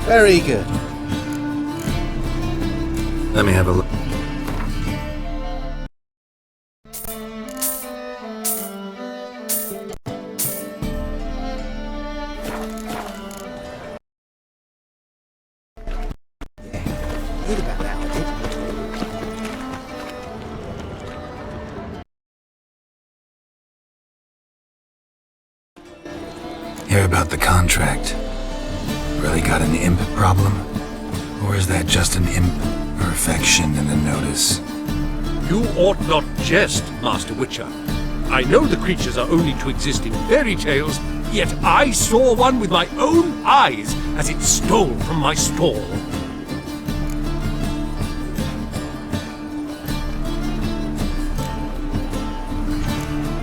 Very good. Let me have a look. Heard about that, I did. Hear about the contract? Really got an imp problem? Or is that just an imp perfection in the notice? You ought not jest, Master Witcher. I know the creatures are only to exist in fairy tales, yet I saw one with my own eyes as it stole from my stall.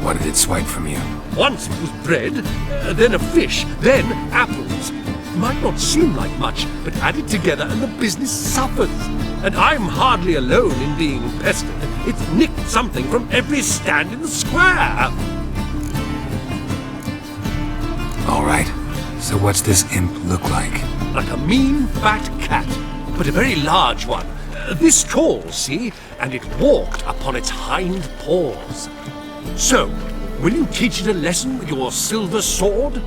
What did it swipe from you? Once it was bread, then a fish, then apples. Might not seem like much, but add it together and the business suffers. And I'm hardly alone in being pestered. It's nicked something from every stand in the square. All right. So what's this imp look like? Like a mean, fat cat, but a very large one. This tall, see? And it walked upon its hind paws. So, will you teach it a lesson with your silver sword?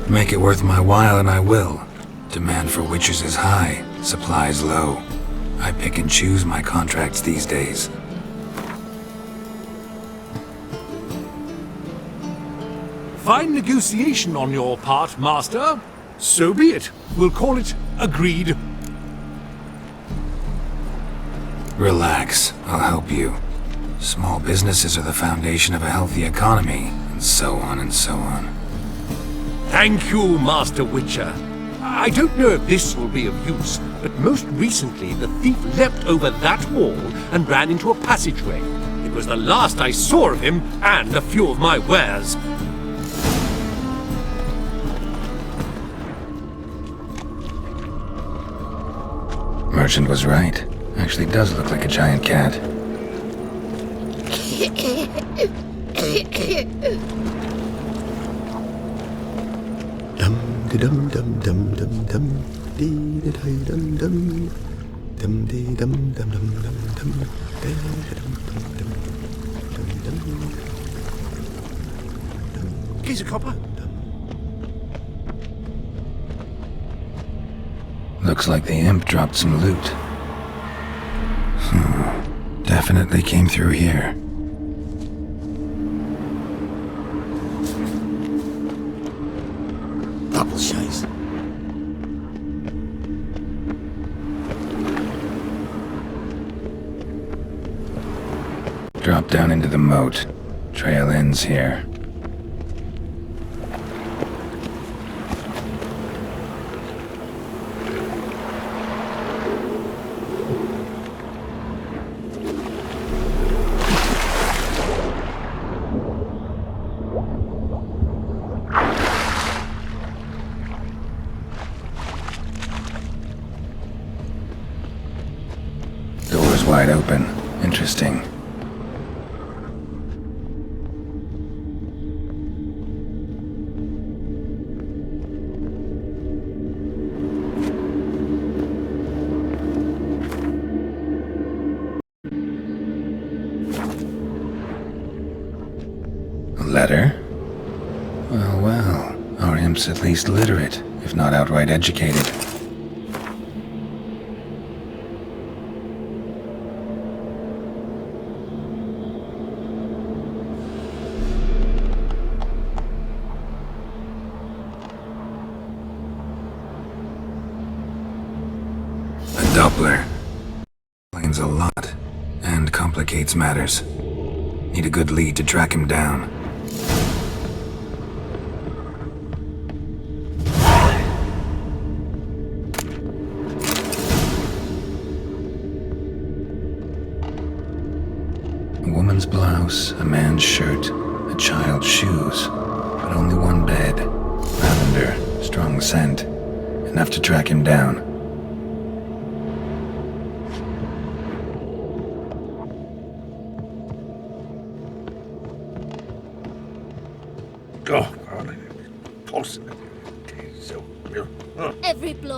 Make it worth my while and I will. Demand for witches is high, supplies low. I pick and choose my contracts these days. Fine negotiation on your part, Master. So be it. We'll call it agreed. Relax, I'll help you. Small businesses are the foundation of a healthy economy, and so on and so on. Thank you, Master Witcher. I don't know if this will be of use, but most recently the thief leapt over that wall and ran into a passageway. It was the last I saw of him and a few of my wares. Merchant was right. Actually does look like a giant cat. Dum dum dum dum dum dee da dum dum dum dee dum dum dum dum dum dee dum dum dum dum. Here's a copper. Looks like the imp dropped some loot. Definitely came through here. Double chase. Drop down into the moat. Trail ends here. Door's wide open. Interesting. A letter? Well, well. Our imp's at least literate, if not outright educated. Doppler. Explains a lot, and complicates matters. Need a good lead to track him down. A woman's blouse, a man's shirt, a child's shoes, but only one bed. Lavender, strong scent. Enough to track him down. Oh, God.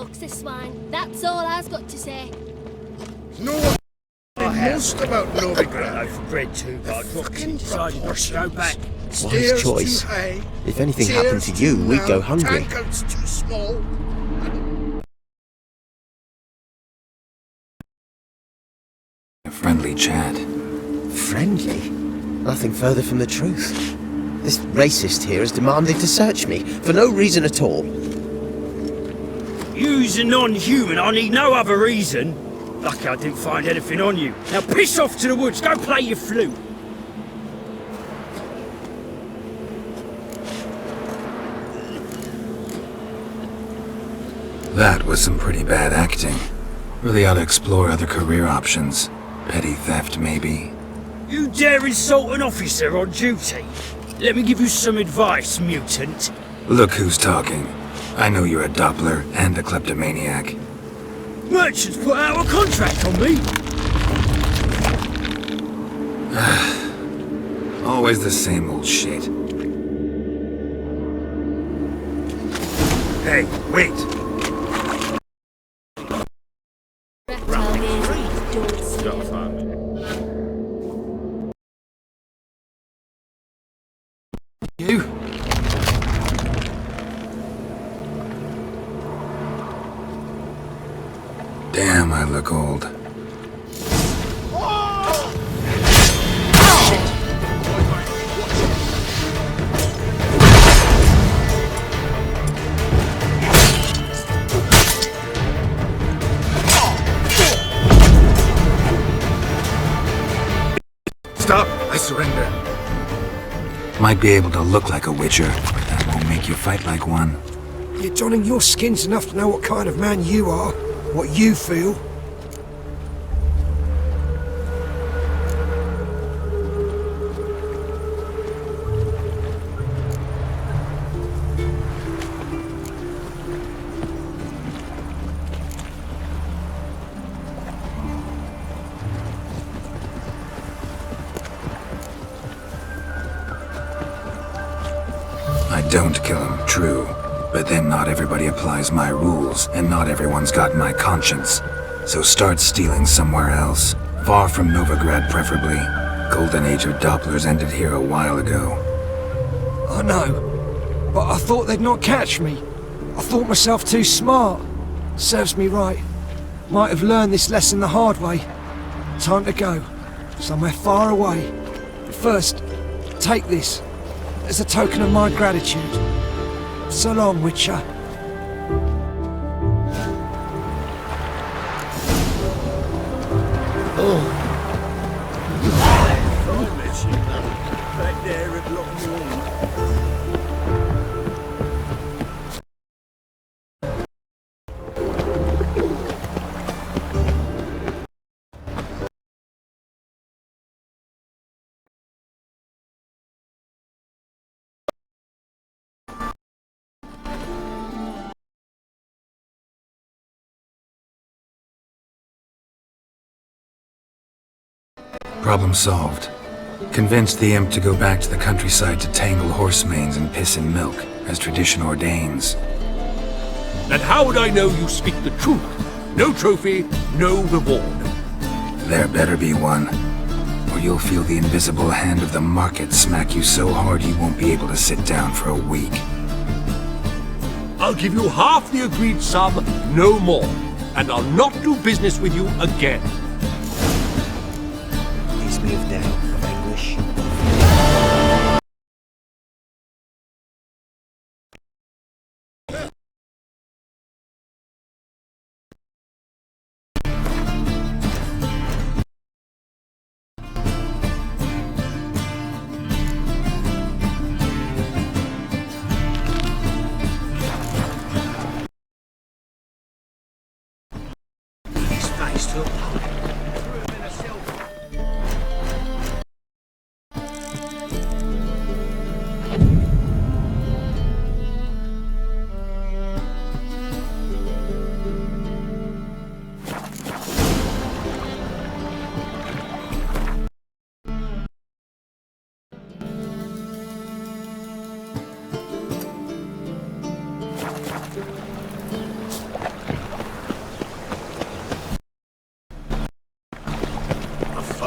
bollocks, this swine. That's all I've got to say. No one most about Novigrad. I've bred too, but I've decided not to go back. Wise choice. If anything happened to you, we'd go hungry. Tankards too small. A friendly chat. Friendly? Nothing further from the truth. This racist here has demanded to search me, for no reason at all. You's a non-human, I need no other reason. Lucky I didn't find anything on you. Now piss off to the woods, go play your flute. That was some pretty bad acting. Really ought to explore other career options. Petty theft, maybe. You dare insult an officer on duty? Let me give you some advice, mutant. Look who's talking. I know you're a Doppler and a kleptomaniac. Merchants put out a contract on me. Always the same old shit. Hey, wait! You? Damn, I look old. Stop! I surrender. Might be able to look like a witcher, but that won't make you fight like one. You're donning your skins enough to know what kind of man you are, what you feel. I don't kill him, true. But then not everybody applies my rules, and not everyone's got my conscience. So start stealing somewhere else. Far from Novigrad, preferably. Golden age of Dopplers ended here a while ago. I know, but I thought they'd not catch me. I thought myself too smart. Serves me right. Might have learned this lesson the hard way. Time to go. Somewhere far away. But first, take this. As a token of my gratitude. So long, Witcher. Oh. Back there at Loch Problem solved. Convinced the imp to go back to the countryside to tangle horse manes and piss in milk, as tradition ordains. And how would I know you speak the truth? No trophy, no reward. There better be one, or you'll feel the invisible hand of the market smack you so hard you won't be able to sit down for a week. I'll give you half the agreed sum, no more. And I'll not do business with you again. Leaves me of doubt, of anguish.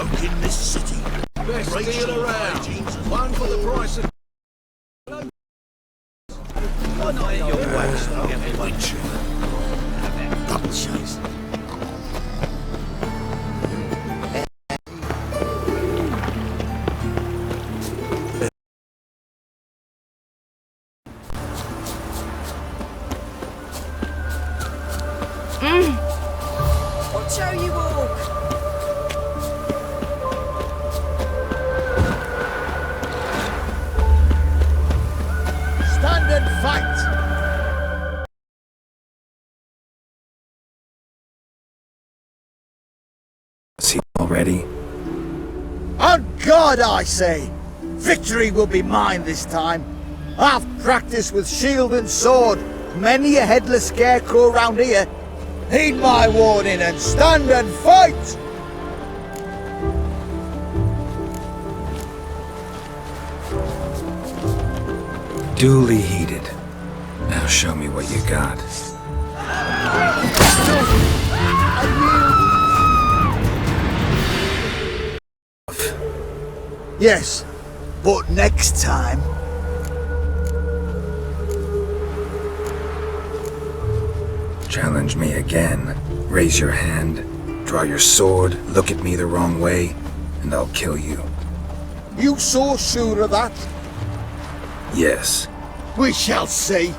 joke in this city. Best deal around. One for the price of... Double chase. Watch how you walk. Stand and fight! See already? On God, I say! Victory will be mine this time. I've practiced with shield and sword. Many a headless scarecrow round here. Heed my warning and stand and fight! Duly heated. Now show me what you got. Yes, but next time... Challenge me again. Raise your hand, draw your sword, look at me the wrong way, and I'll kill you. You so sure of that? Yes. We shall see.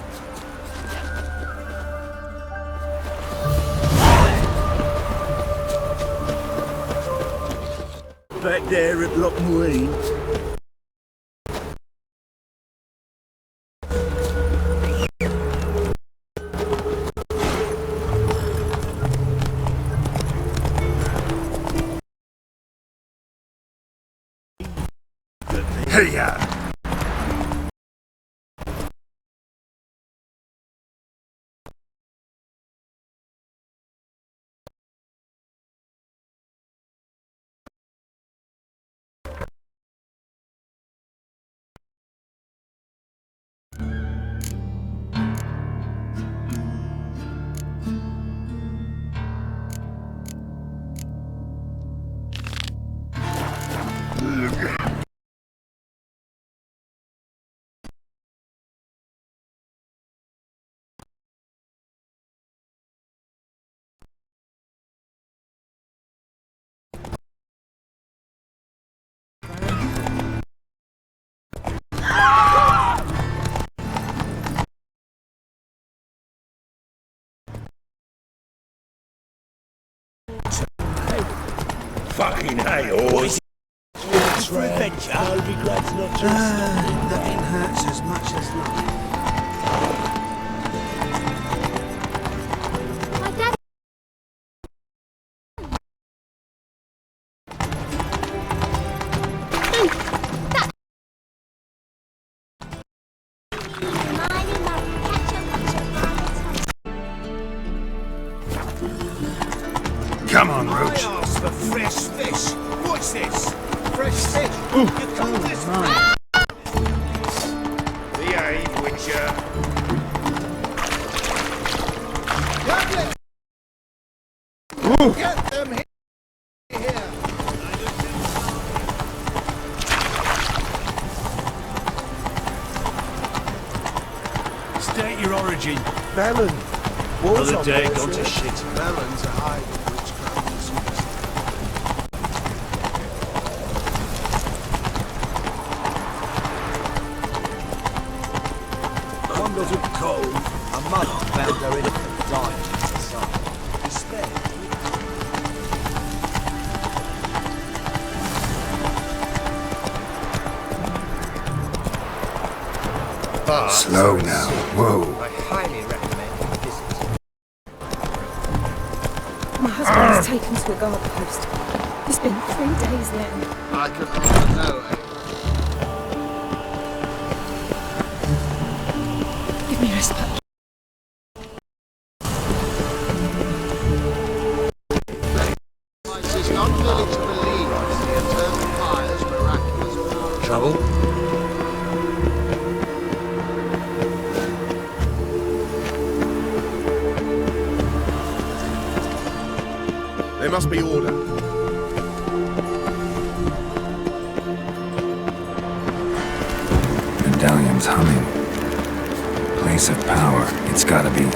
Back there at Lochmarine. Hey-ya! Fucking hey, boys. It's for adventure. No regrets not to nothing hurts as much as life. Come on, Roach. I asked for fresh fish. What's this? Fresh fish? You come this way. Behave, Witcher. Get them here. State your origin. Bellon. Another day gone to shit. Melons are high with witchcraft and superstition. One little cold, a mother found her infant dying in the sun. Despair. Slow now. Whoa. I highly recommend you visit. My husband's taken to a guard post. It's been 3 days now. I can offer no aid. Give me respite. It is not willing to believe in the eternal fire's miraculous power. Trouble? There must be order. phone's humming. Place of power, it's gotta be.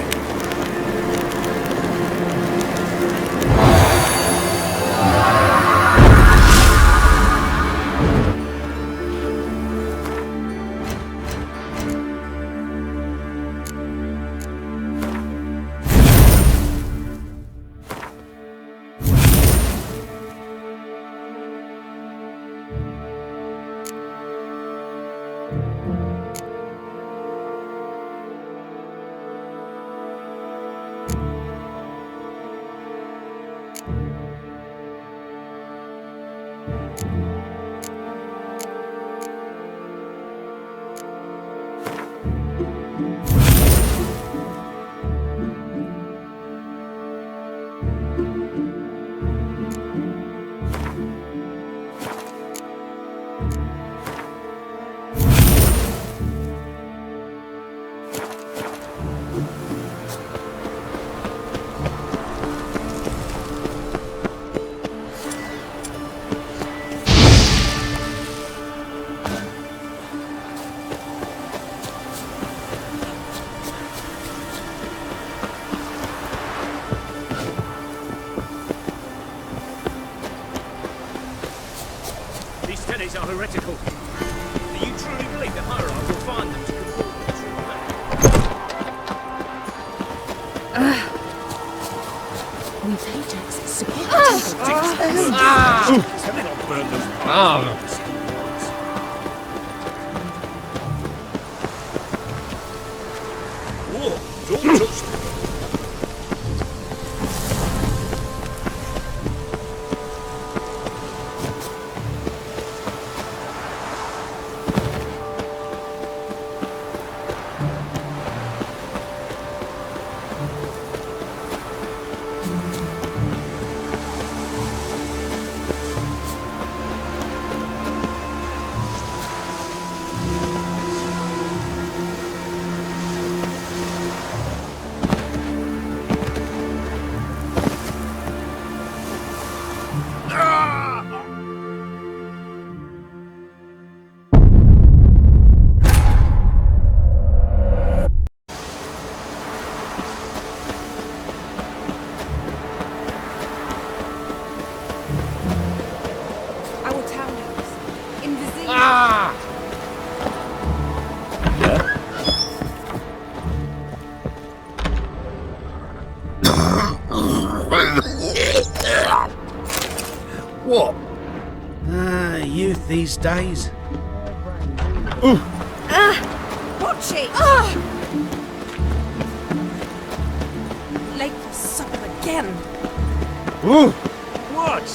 These studies are heretical. Do you truly believe that Hierarch will find them to conform to the true faith? With Ajax's support. Have they not burned them? Whoa, don't touch me. Our townhouse. In the sea. What? Youth these days. Watch it! Late for supper again. What?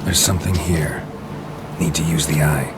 There's something here. Need to use the eye.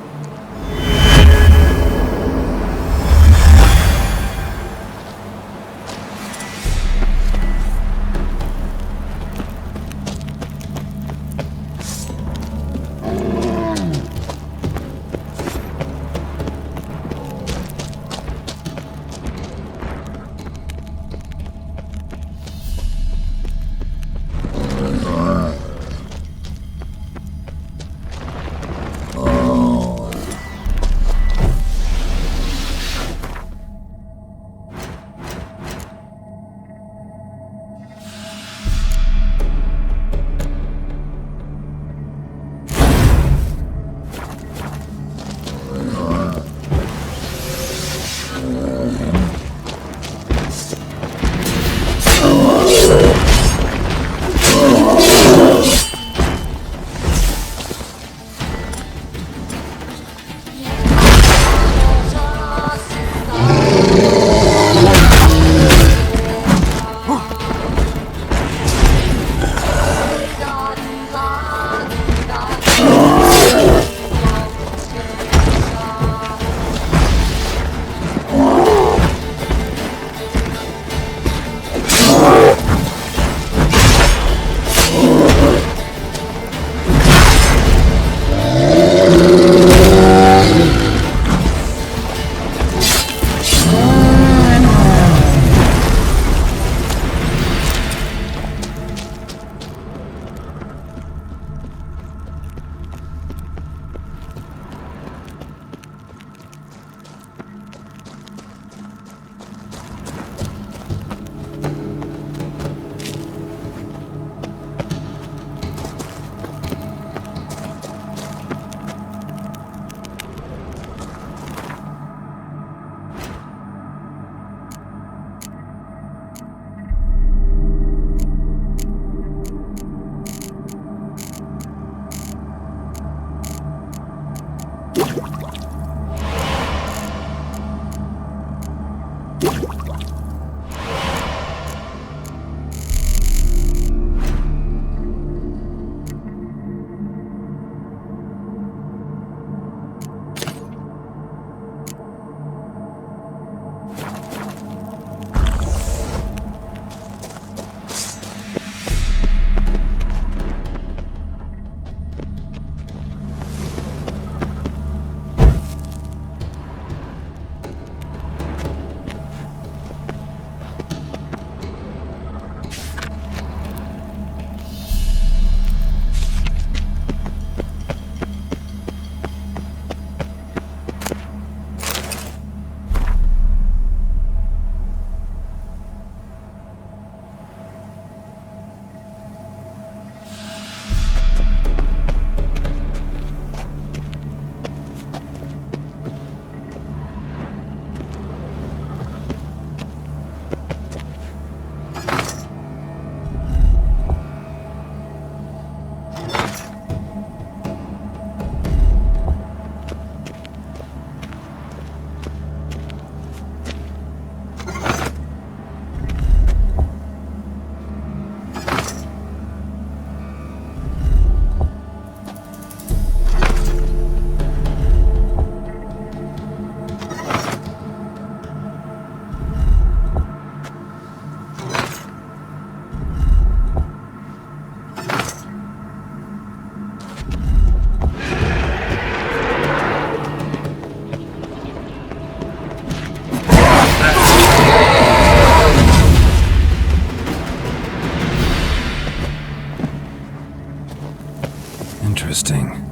Interesting.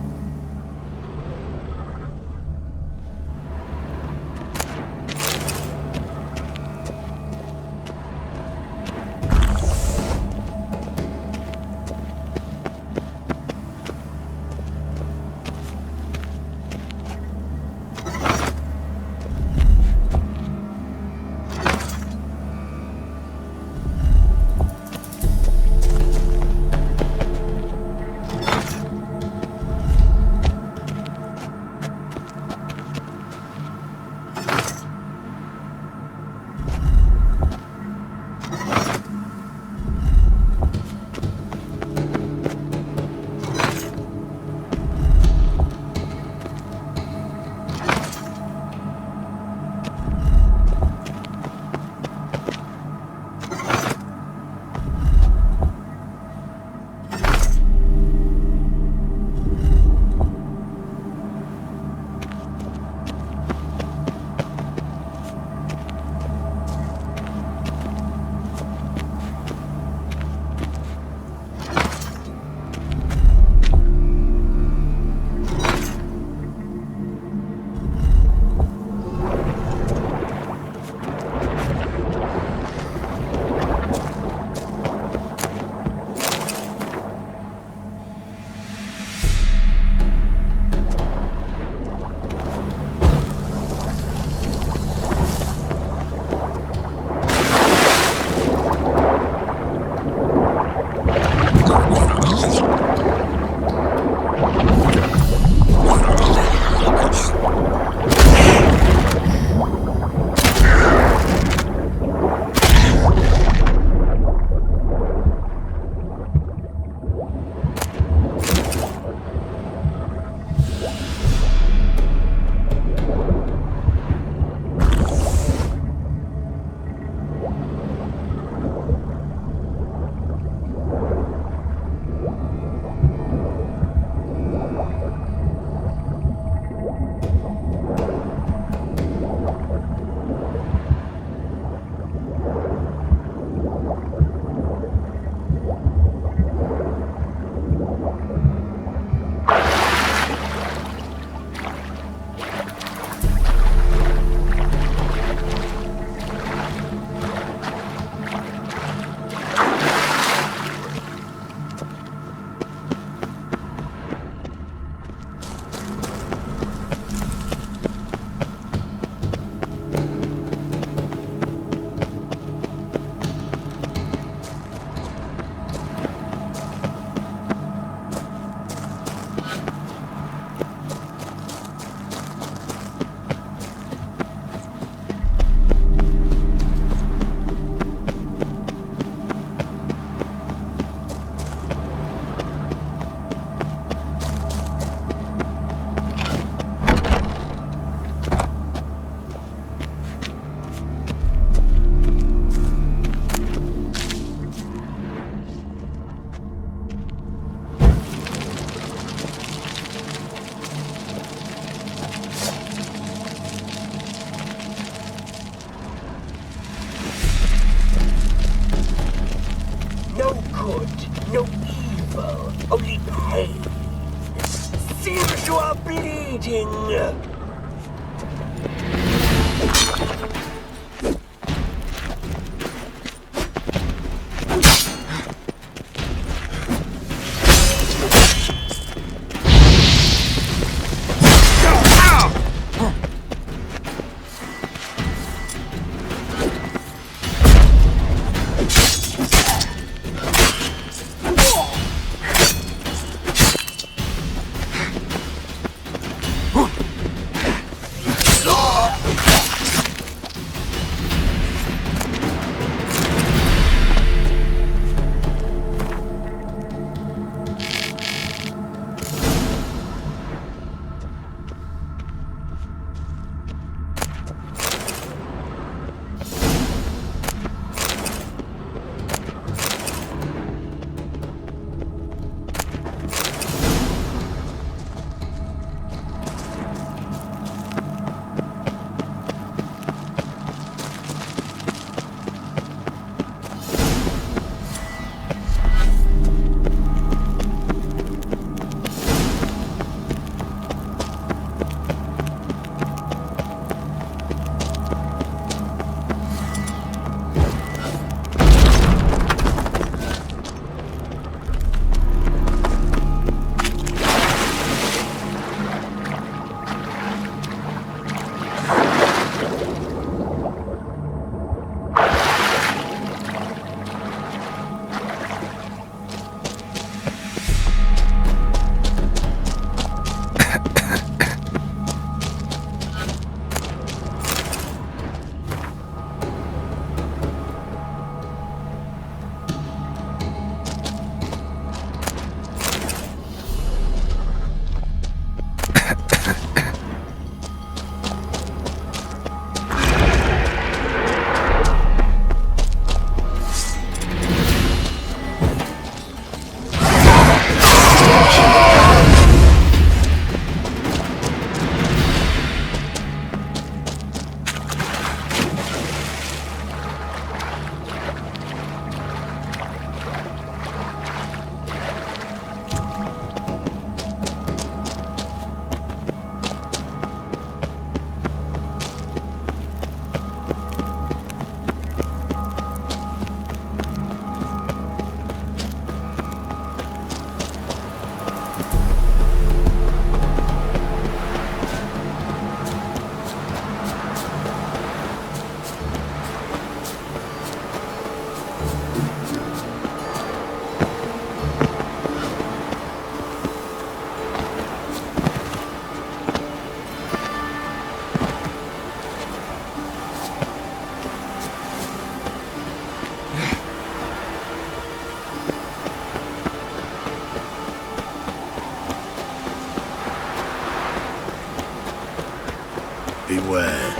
beware,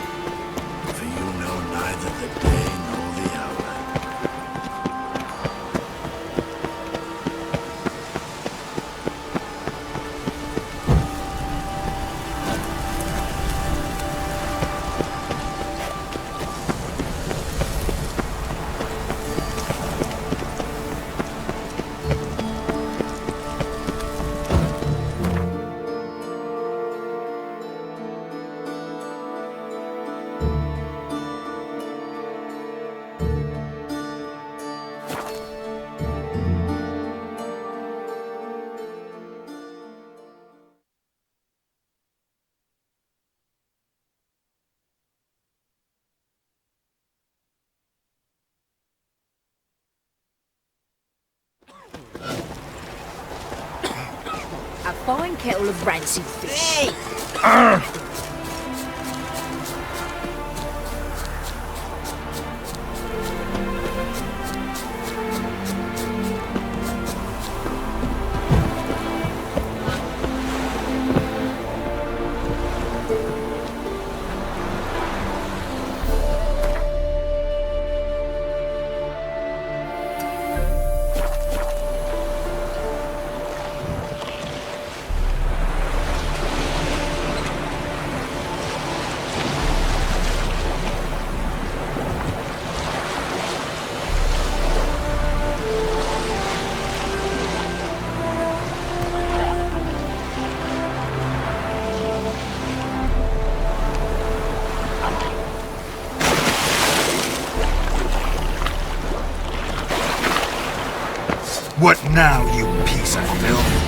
for you know neither the day nor the hour. A fine kettle of rancid fish. What now, you piece of filth?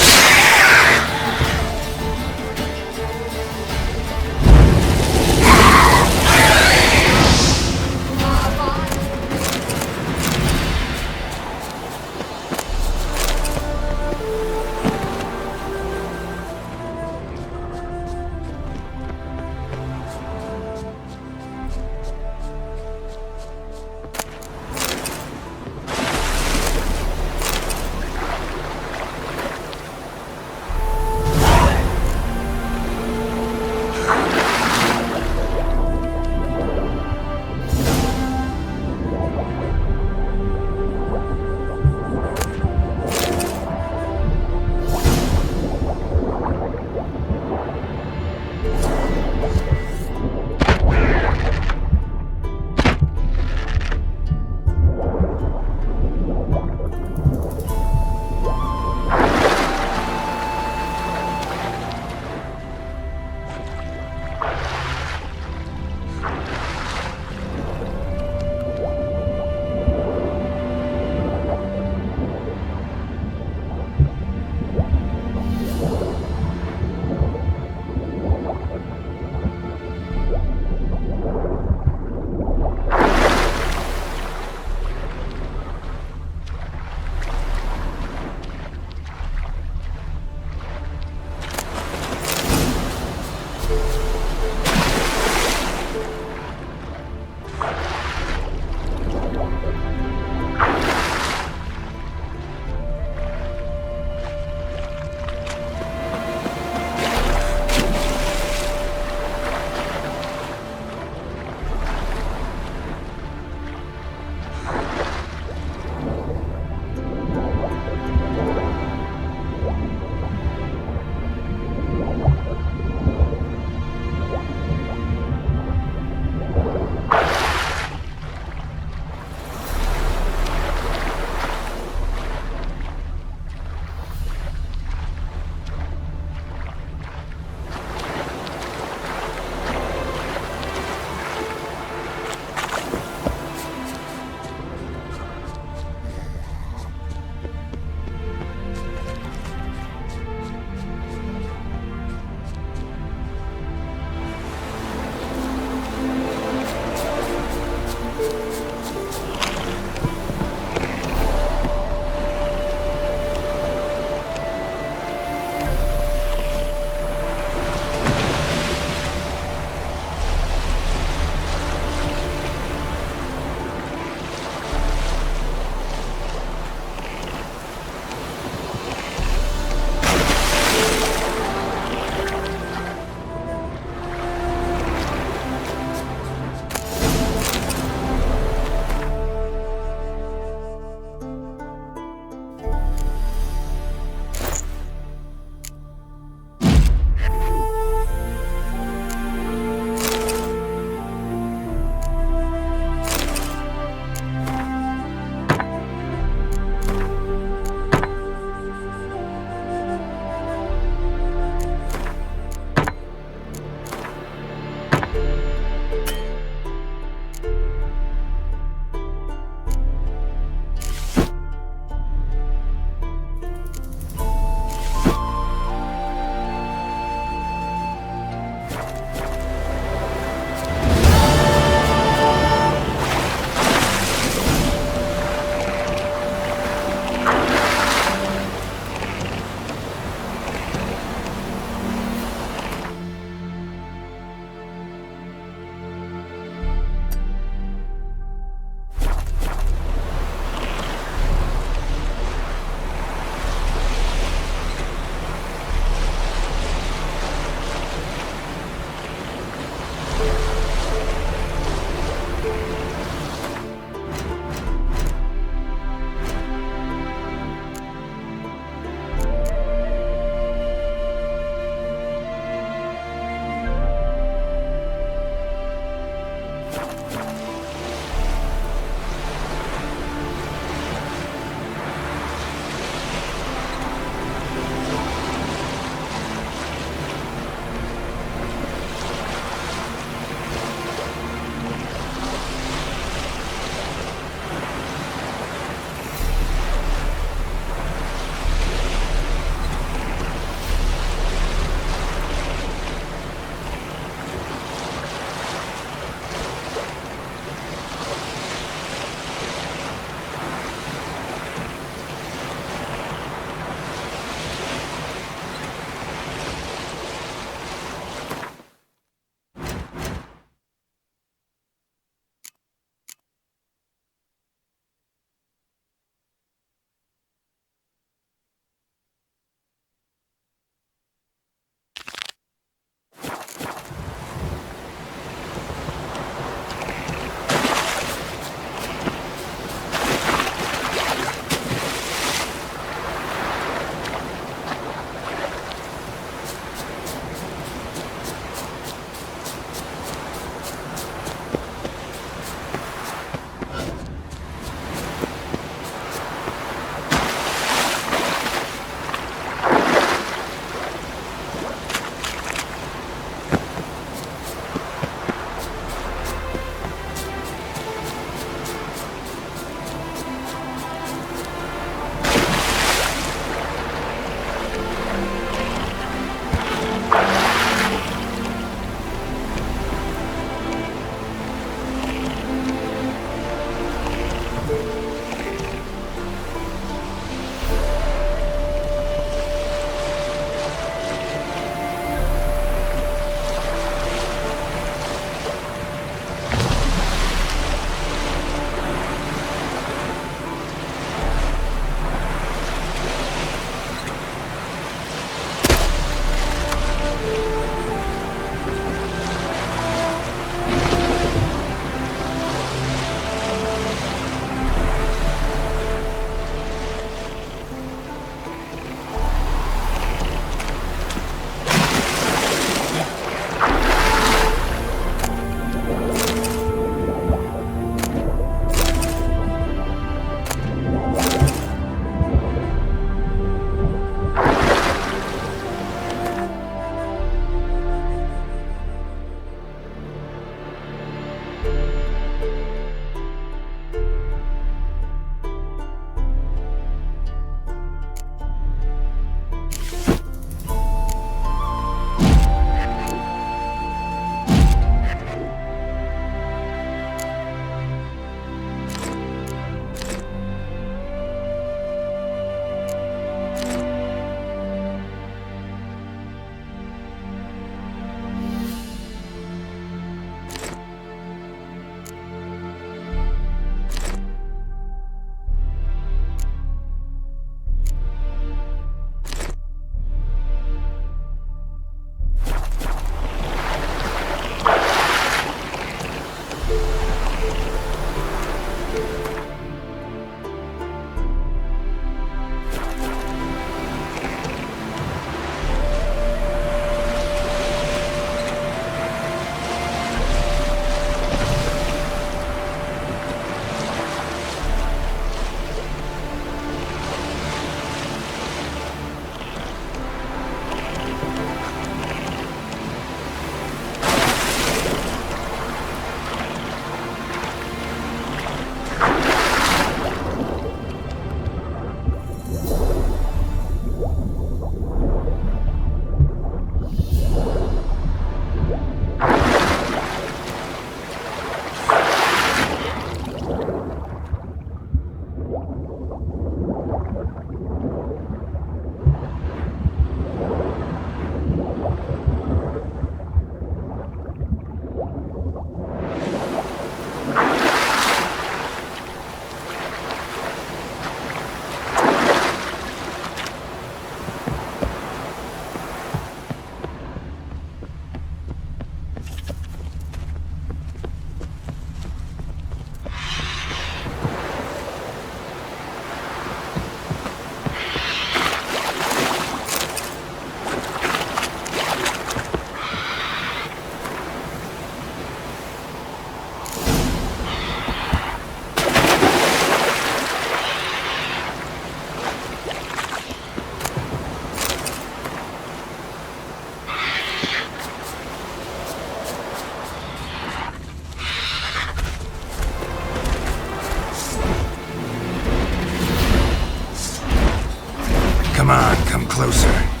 Come on, come closer.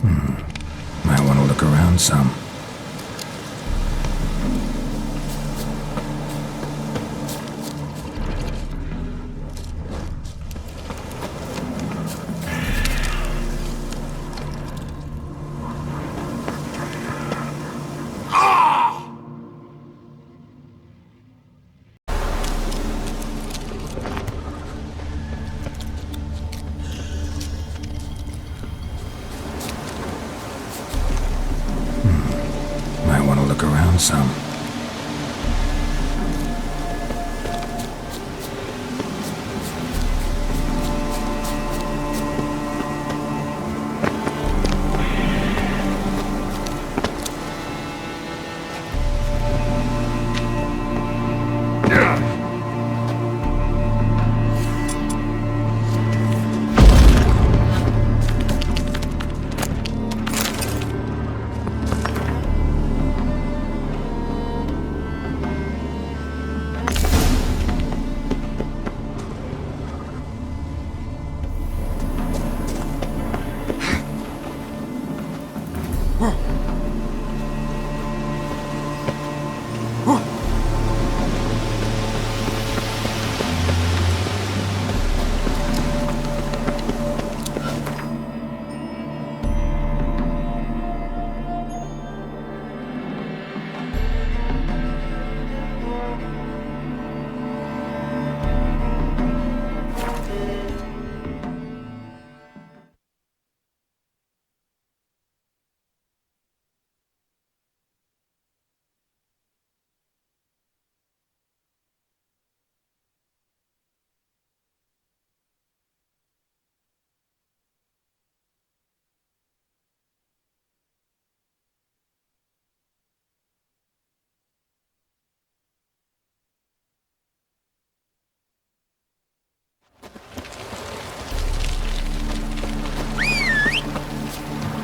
Might want to look around some. Might want to look around some.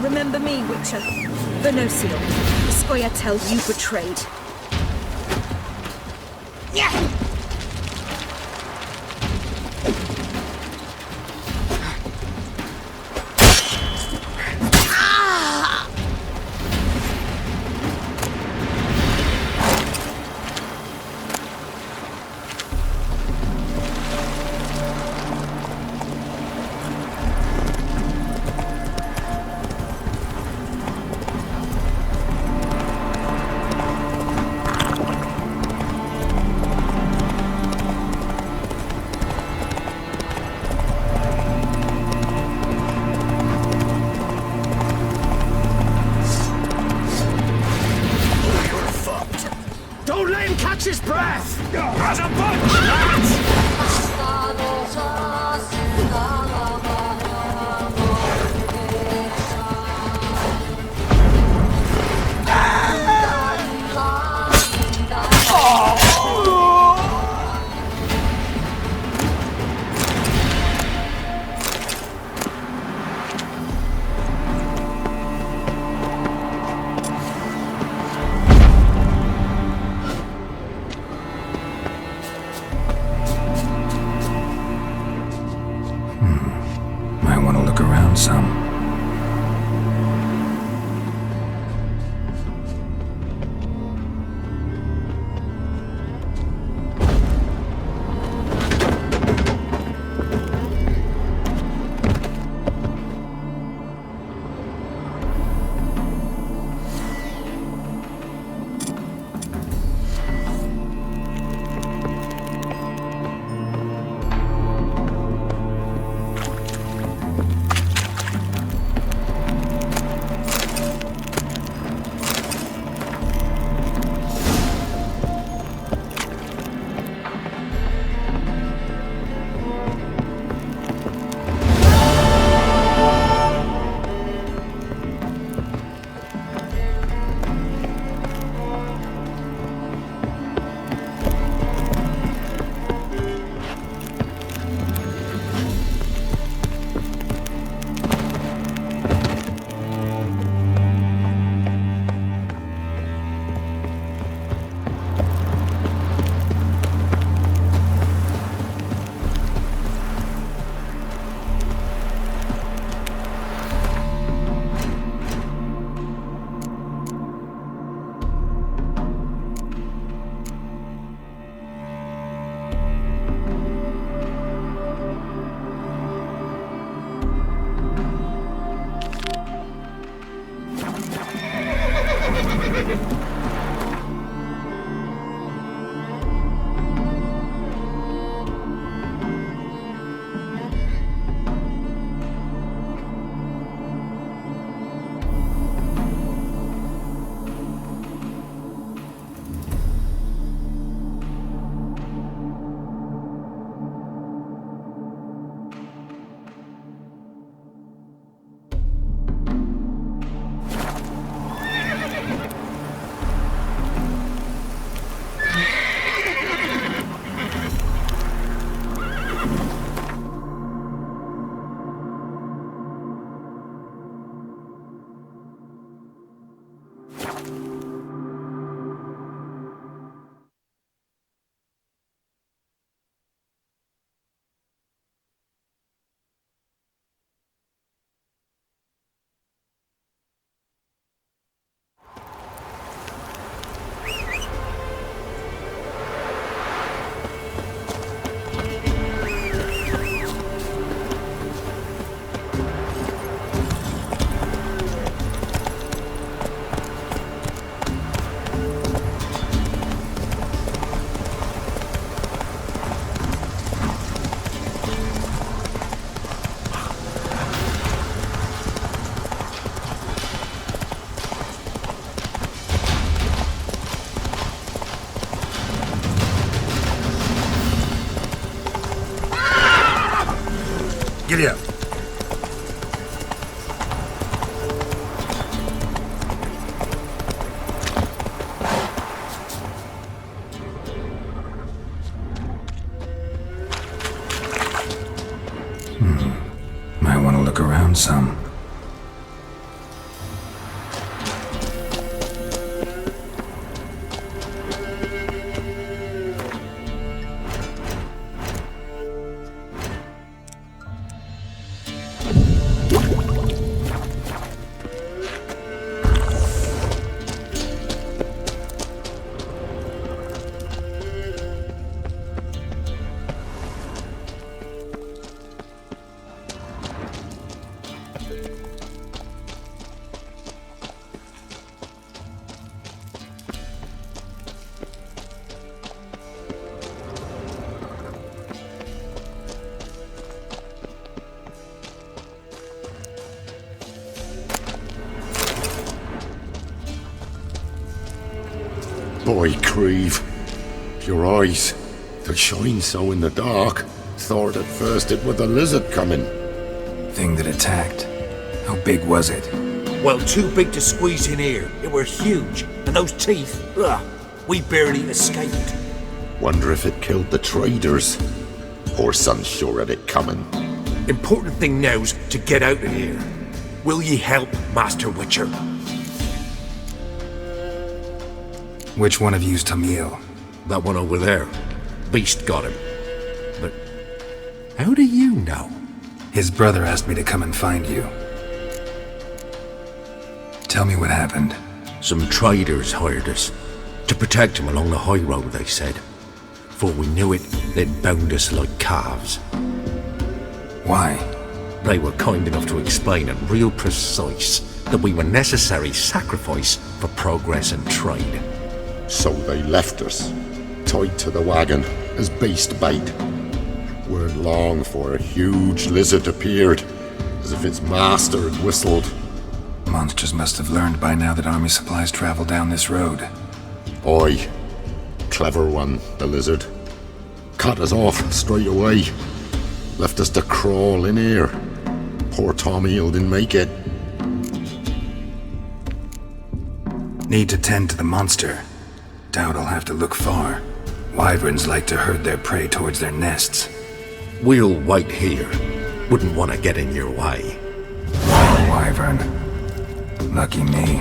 Remember me, Witcher. Venosio, the Scoia'tael you betrayed. Don't let him catch his breath! As a bunch, lads! Might want to look around some. Giddy up. Might want to look around some. Boy, Creve, your eyes, they shine so in the dark. Thought at first it was the lizard coming. Thing that attacked. How big was it? Well, too big to squeeze in here. It were huge. And those teeth, ugh, we barely escaped. Wonder if it killed the traders. Poor son's sure had it coming. Important thing now's to get out of here. Will ye help, Master Witcher? Which one of you's Tamil? That one over there. Beast got him. But how do you know? His brother asked me to come and find you. Tell me what happened. Some traders hired us. To protect him along the high road, they said. Before we knew it, they'd bound us like calves. Why? They were kind enough to explain it real precise that we were necessary sacrifice for progress and trade. So they left us, tied to the wagon as beast bait. Weren't long for a huge lizard appeared, as if its master had whistled. Monsters must have learned by now that army supplies travel down this road. Aye. Clever one, the lizard. Cut us off straight away. Left us to crawl in here. Poor Tamil didn't make it. Need to tend to the monster. Doubt I'll have to look far. Wyverns like to herd their prey towards their nests. We'll wait here. Wouldn't want to get in your way. Wyvern. Lucky me.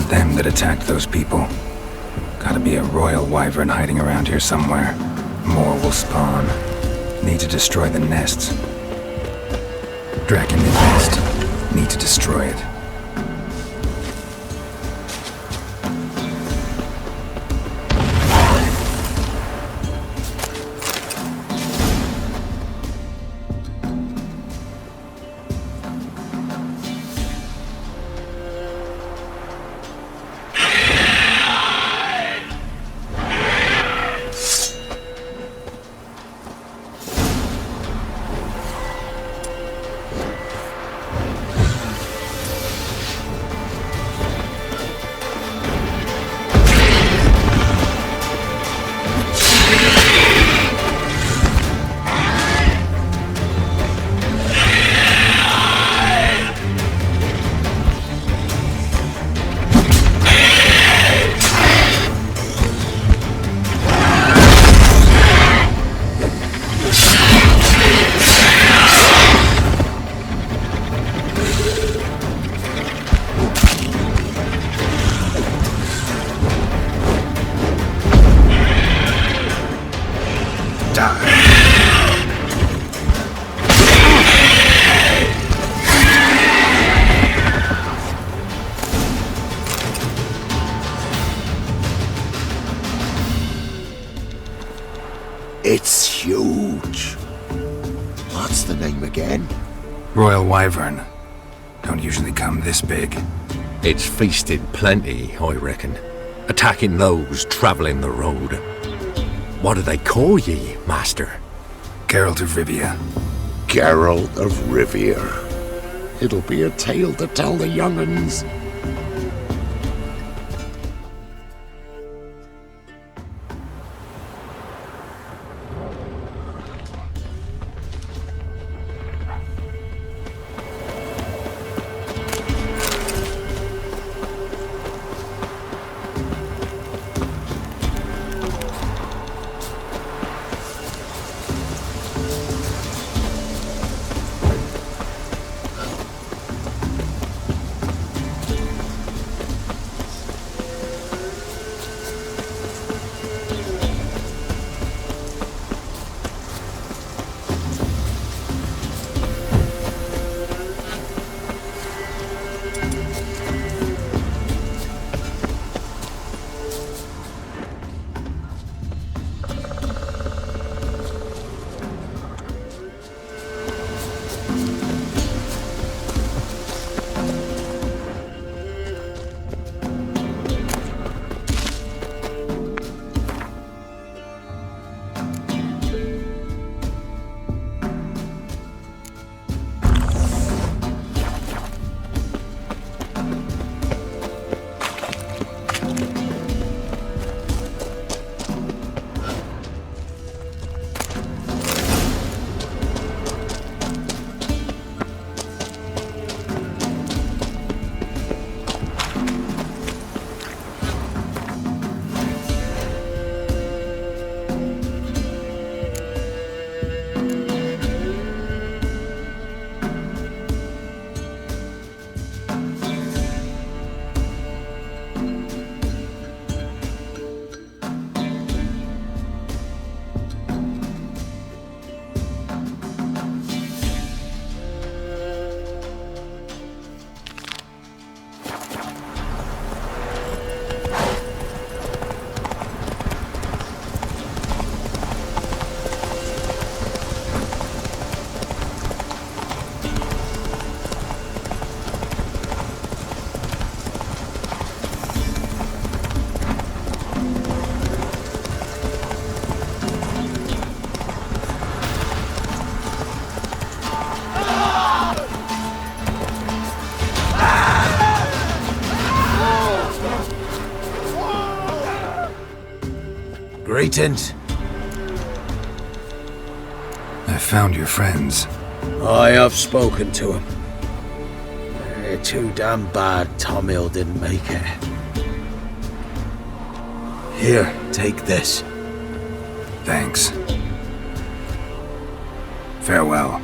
was them that attacked those people. Gotta be a royal wyvern hiding around here somewhere. More will spawn. Need to destroy the nests. Dragon nest. Need to destroy it. It's huge. What's the name again? Royal wyvern. Don't usually come this big. It's feasted plenty, I reckon. Attacking those travelling the road. What do they call ye, master? Geralt of Rivia. Geralt of Rivia. It'll be a tale to tell the young'uns. Greetings. I found your friends. I have spoken to them. They're too damn bad Tom Hill didn't make it. Here, take this. Thanks. Farewell.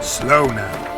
Slow now.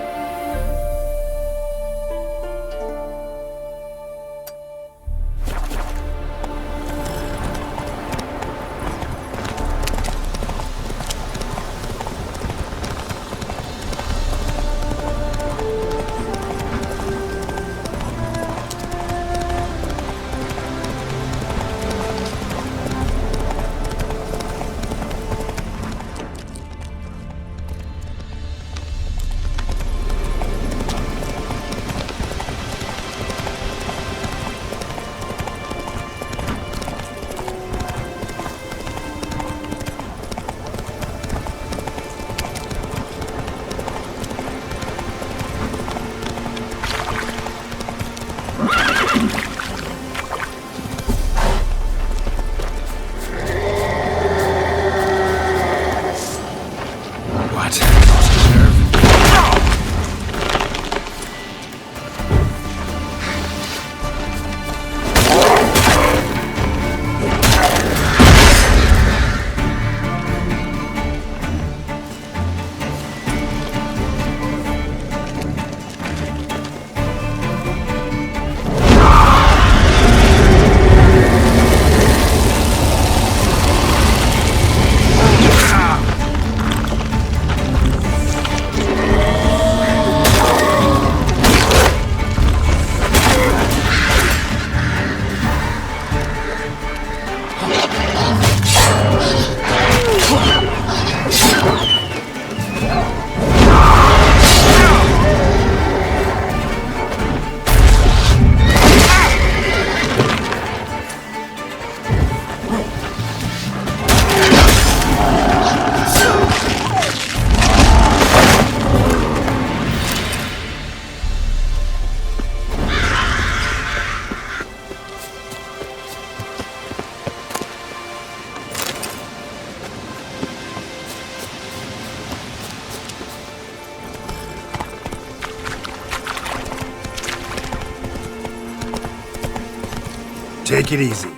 Take it easy.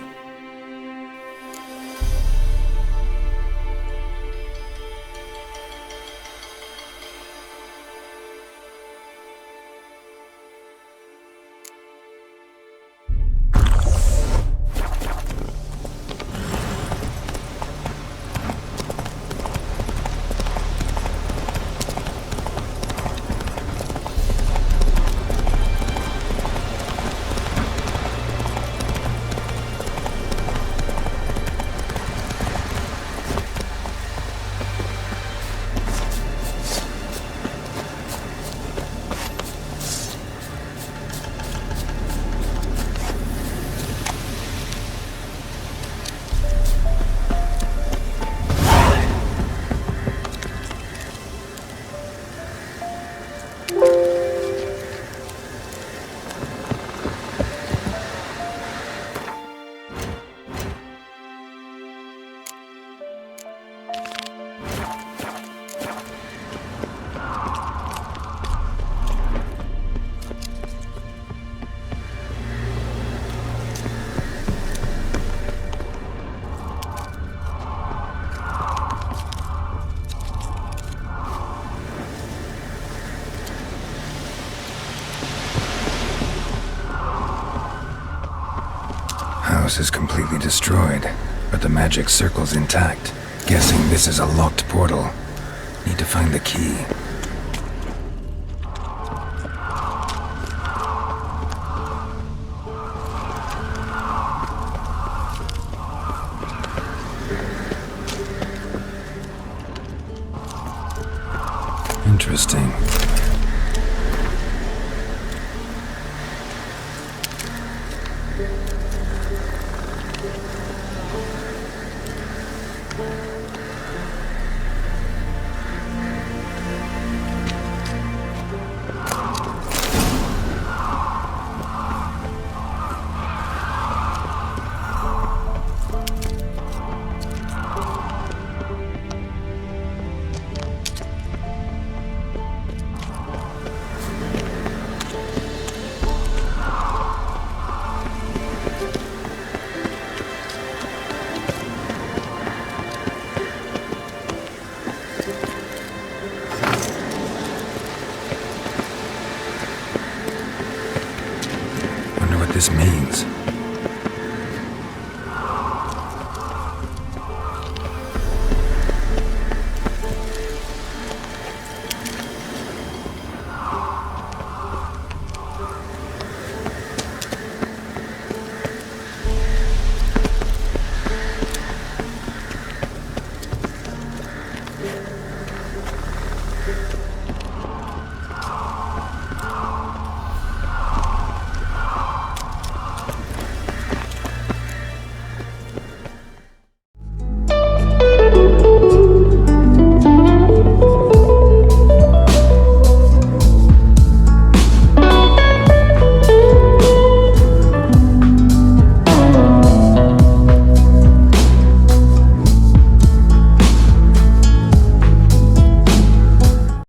House is completely destroyed, but the magic circle's intact. Guessing this is a locked portal. Need to find the key. Interesting. this means.